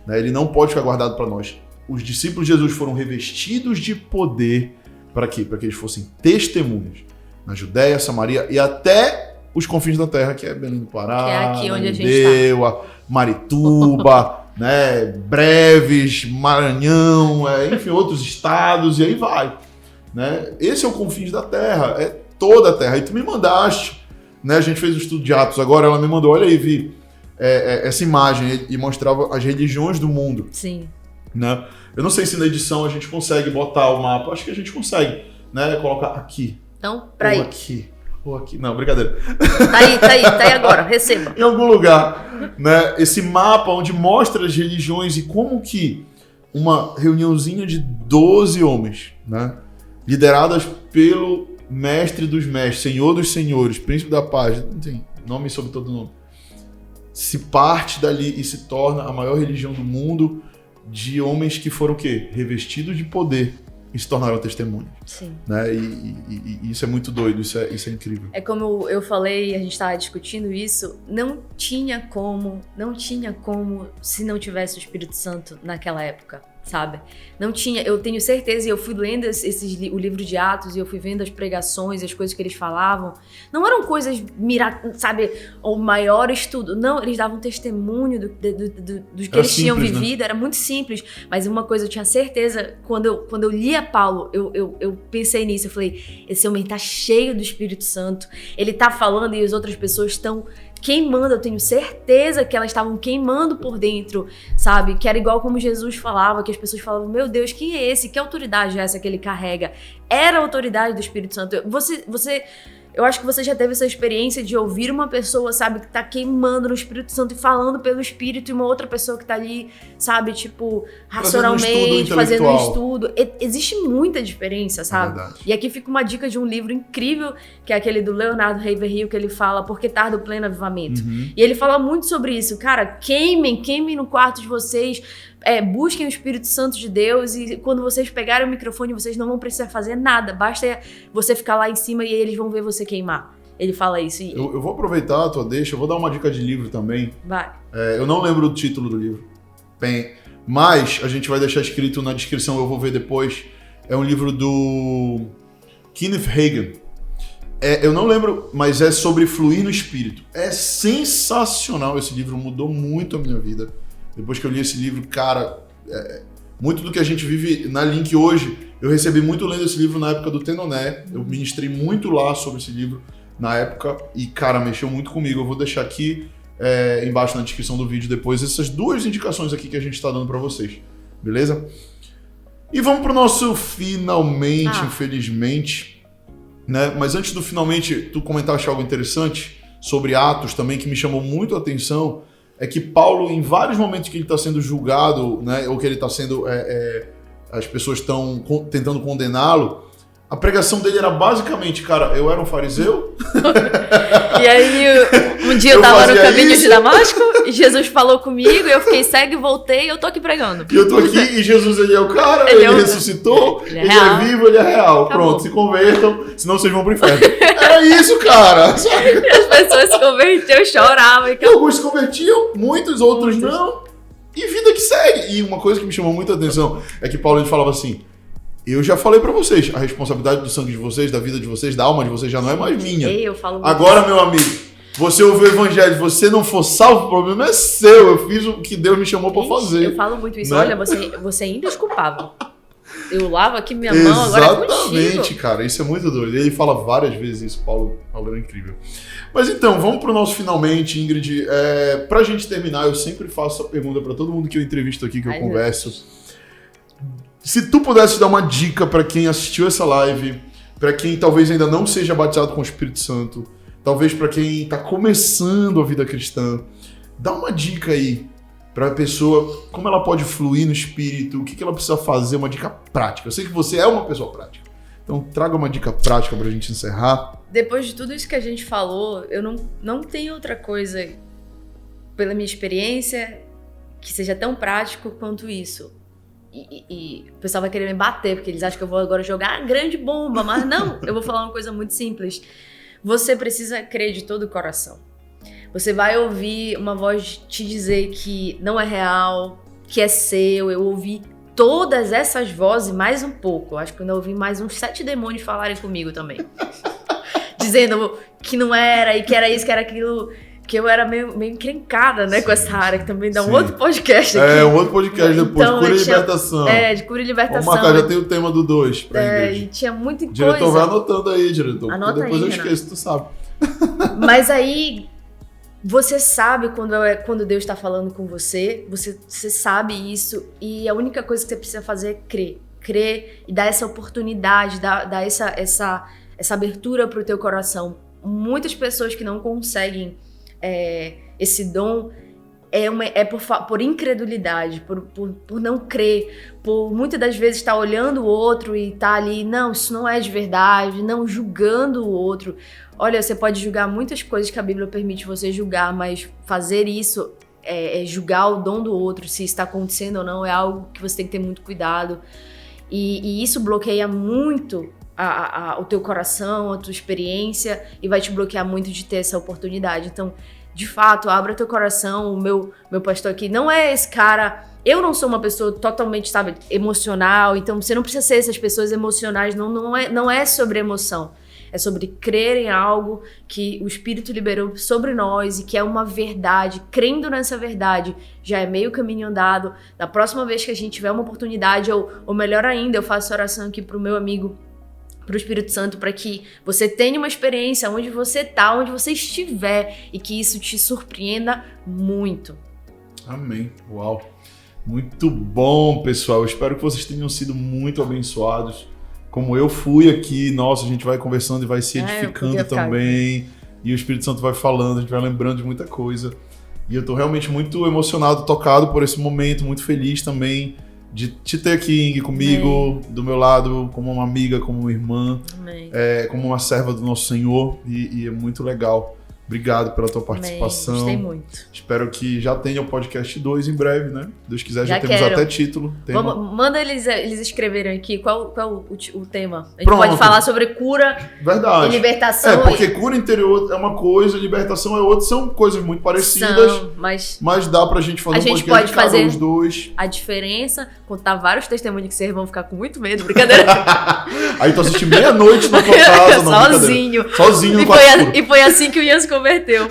Né? Ele não pode ficar guardado para nós. Os discípulos de Jesus foram revestidos de poder para quê? Para que eles fossem testemunhas na Judéia, Samaria e até os confins da terra, que é Belém do Pará, que é aqui onde a gente está. Marituba, né? Breves, Maranhão, enfim, outros estados, e aí vai. Né? Esse é o confins da terra, é toda a terra. E tu me mandaste. Né, a gente fez o estudo de Atos agora, ela me mandou, olha aí, Vi, essa imagem e mostrava as religiões do mundo. Sim. Né? Eu não sei se na edição a gente consegue botar o mapa, acho que a gente consegue, né? Colocar aqui. Então, pra aí. Ou aqui. Não, brincadeira. Tá aí agora, receba. Em algum lugar, né? Esse mapa onde mostra as religiões e como que uma reuniãozinha de 12 homens, né? Lideradas pelo Mestre dos mestres, Senhor dos senhores, Príncipe da paz, não tem nome sobre todo nome, se parte dali e se torna a maior religião do mundo de homens que foram o quê? Revestidos de poder e se tornaram testemunhas. Sim. Né? E isso é muito doido, isso é incrível. É como eu falei, a gente estava discutindo isso, não tinha como se não tivesse o Espírito Santo naquela época sabe? Não tinha, eu tenho certeza, e eu fui lendo o livro de Atos, e eu fui vendo as pregações, as coisas que eles falavam. Não eram coisas, sabe, o maior estudo. Não, eles davam testemunho do que eles tinham vivido, né? Era muito simples. Mas uma coisa eu tinha certeza, quando eu lia Paulo, eu pensei nisso, eu falei, esse homem tá cheio do Espírito Santo, ele tá falando e as outras pessoas estão queimando, eu tenho certeza que elas estavam queimando por dentro, sabe? Que era igual como Jesus falava, que as pessoas falavam, meu Deus, quem é esse? Que autoridade é essa que ele carrega? Era a autoridade do Espírito Santo. Eu acho que você já teve essa experiência de ouvir uma pessoa, sabe, que tá queimando no Espírito Santo e falando pelo Espírito, e uma outra pessoa que tá ali, sabe, tipo, racionalmente, fazendo um estudo. Existe muita diferença, sabe? E aqui fica uma dica de um livro incrível, que é aquele do Leonardo Ravenhill, que ele fala Por que tarda o pleno avivamento? E ele fala muito sobre isso. Cara, queimem no quarto de vocês, busquem o Espírito Santo de Deus, e quando vocês pegarem o microfone, vocês não vão precisar fazer nada, basta você ficar lá em cima e eles vão ver você queimar. Ele fala isso. Eu vou aproveitar a tua deixa, eu vou dar uma dica de livro também. Vai. Eu não lembro o título do livro, mas a gente vai deixar escrito na descrição, eu vou ver depois. É um livro do Kenneth Hagin. Eu não lembro, mas é sobre fluir no Espírito. É sensacional esse livro, mudou muito a minha vida. Depois que eu li esse livro, cara, muito do que a gente vive na Link hoje, eu recebi muito lendo esse livro na época do Tenoné. Eu ministrei muito lá sobre esse livro na época e, cara, mexeu muito comigo. Eu vou deixar aqui embaixo na descrição do vídeo depois essas duas indicações aqui que a gente está dando para vocês, beleza? E vamos pro nosso finalmente, infelizmente, né? Mas antes do finalmente, tu comentaste algo interessante sobre Atos também que me chamou muito a atenção. É que Paulo, em vários momentos que ele está sendo julgado, né, ou que ele está sendo... as pessoas estão tentando condená-lo, a pregação dele era basicamente, cara, eu era um fariseu. E aí, um dia eu tava no caminho de Damasco, e Jesus falou comigo, e eu fiquei cego e voltei, e eu tô aqui pregando. E eu tô aqui, e Jesus, ele é o cara, ele ressuscitou, ele é vivo, ele é real. Acabou. Pronto, se convertam, senão vocês vão pro inferno. Era isso, cara. Sabe? E as pessoas se convertiam, choravam. E alguns se convertiam, muitos, outros não. E vida que segue. E uma coisa que me chamou muita atenção é que Paulo ele falava assim, eu já falei pra vocês, a responsabilidade do sangue de vocês, da vida de vocês, da alma de vocês já não é mais minha. Eu falo agora, meu amigo, você ouviu o evangelho, se você não for salvo, o problema é seu. Eu fiz o que Deus me chamou pra fazer. Eu falo muito isso. Né? Olha, você é indesculpável. Eu lavo aqui minha mão, agora é contigo. Exatamente, cara. Isso é muito doido. Ele fala várias vezes isso, Paulo é incrível. Mas então, vamos pro nosso finalmente, Ingrid. Pra gente terminar, eu sempre faço essa pergunta pra todo mundo que eu entrevisto aqui, que eu converso. Se tu pudesse dar uma dica pra quem assistiu essa live, pra quem talvez ainda não seja batizado com o Espírito Santo, talvez pra quem tá começando a vida cristã, dá uma dica aí pra pessoa, como ela pode fluir no Espírito, o que ela precisa fazer, uma dica prática. Eu sei que você é uma pessoa prática, então traga uma dica prática pra gente encerrar. Depois de tudo isso que a gente falou, eu não tenho outra coisa, pela minha experiência, que seja tão prático quanto isso. E o pessoal vai querer me bater, porque eles acham que eu vou agora jogar a grande bomba, mas não, eu vou falar uma coisa muito simples. Você precisa crer de todo o coração. Você vai ouvir uma voz te dizer que não é real, que é seu. Eu ouvi todas essas vozes mais um pouco. Eu acho que eu ainda ouvi mais uns 7 demônios falarem comigo também. Dizendo que não era, e que era isso, que era aquilo... Que eu era meio encrencada, né, com essa área, que também dá um outro podcast aqui. Um outro podcast depois, então, Cura e Libertação. De Cura e Libertação. Vamos marcar, já tem o tema do 2 pra igreja. E tinha muita coisa. Diretor, vai anotando aí, diretor. Anota depois aí, eu esqueço, tu sabe. Mas aí, você sabe quando Deus está falando com você sabe isso, e a única coisa que você precisa fazer é crer. Crer e dar essa oportunidade, dar essa abertura pro teu coração. Muitas pessoas que não conseguem esse dom por incredulidade, por não crer, por muitas das vezes estar olhando o outro e estar ali, não, isso não é de verdade, não, julgando o outro. Olha, você pode julgar muitas coisas que a Bíblia permite você julgar, mas fazer isso, julgar o dom do outro, se está acontecendo ou não, é algo que você tem que ter muito cuidado. E isso bloqueia muito o teu coração, a tua experiência, e vai te bloquear muito de ter essa oportunidade. Então, de fato, abra teu coração. O meu pastor aqui não é esse cara... Eu não sou uma pessoa totalmente, sabe, emocional, então você não precisa ser essas pessoas emocionais, não é sobre emoção. É sobre crer em algo que o Espírito liberou sobre nós e que é uma verdade. Crendo nessa verdade, já é meio caminho andado. Na próxima vez que a gente tiver uma oportunidade, ou melhor ainda, eu faço oração aqui pro meu amigo, pro Espírito Santo, para que você tenha uma experiência onde você tá, onde você estiver, e que isso te surpreenda muito. Amém. Uau. Muito bom, pessoal. Eu espero que vocês tenham sido muito abençoados. Como eu fui aqui, nossa, a gente vai conversando e vai se edificando também. E o Espírito Santo vai falando, a gente vai lembrando de muita coisa. E eu tô realmente muito emocionado, tocado por esse momento, muito feliz também de te ter aqui, Ingui, comigo, do meu lado, como uma amiga, como uma irmã, como uma serva do nosso Senhor. E é muito legal. Obrigado pela tua participação. Gostei muito. Espero que já tenha o podcast 2 em breve, né? Se Deus quiser, já temos até título. Manda eles escreverem aqui qual o tema. A gente pode falar sobre cura e libertação. Porque cura interior é uma coisa, libertação é outra. São coisas muito parecidas. Mas dá pra gente fazer um podcast pode de cada fazer os dois. A diferença, contar vários testemunhos que vocês vão ficar com muito medo. Brincadeira. Aí tu assiste meia-noite na tua casa. Sozinho no quarto. E foi assim que o Ian se converteu.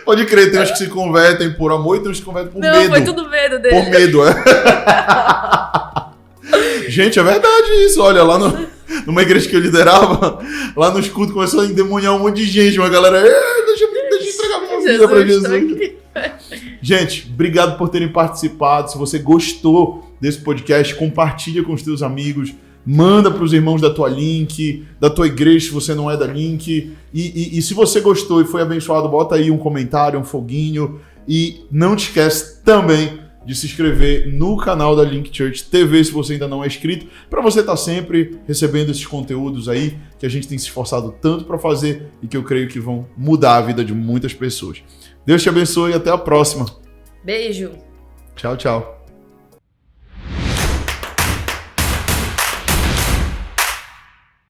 Pode crer, tem uns que se convertem por amor e tem uns que se convertem por medo. Não, foi tudo medo dele. Por medo, Gente, é verdade isso. Olha, lá numa igreja que eu liderava, lá nos cultos começou a endemoniar um monte de gente. Uma galera, deixa eu entregar minha vida pra Jesus. Gente, obrigado por terem participado. Se você gostou desse podcast, compartilha com os teus amigos. Manda para os irmãos da tua Link, da tua igreja, se você não é da Link. E se você gostou e foi abençoado, bota aí um comentário, um foguinho. E não te esquece também de se inscrever no canal da Link Church TV, se você ainda não é inscrito, para você estar sempre recebendo esses conteúdos aí que a gente tem se esforçado tanto para fazer e que eu creio que vão mudar a vida de muitas pessoas. Deus te abençoe e até a próxima. Beijo. Tchau, tchau.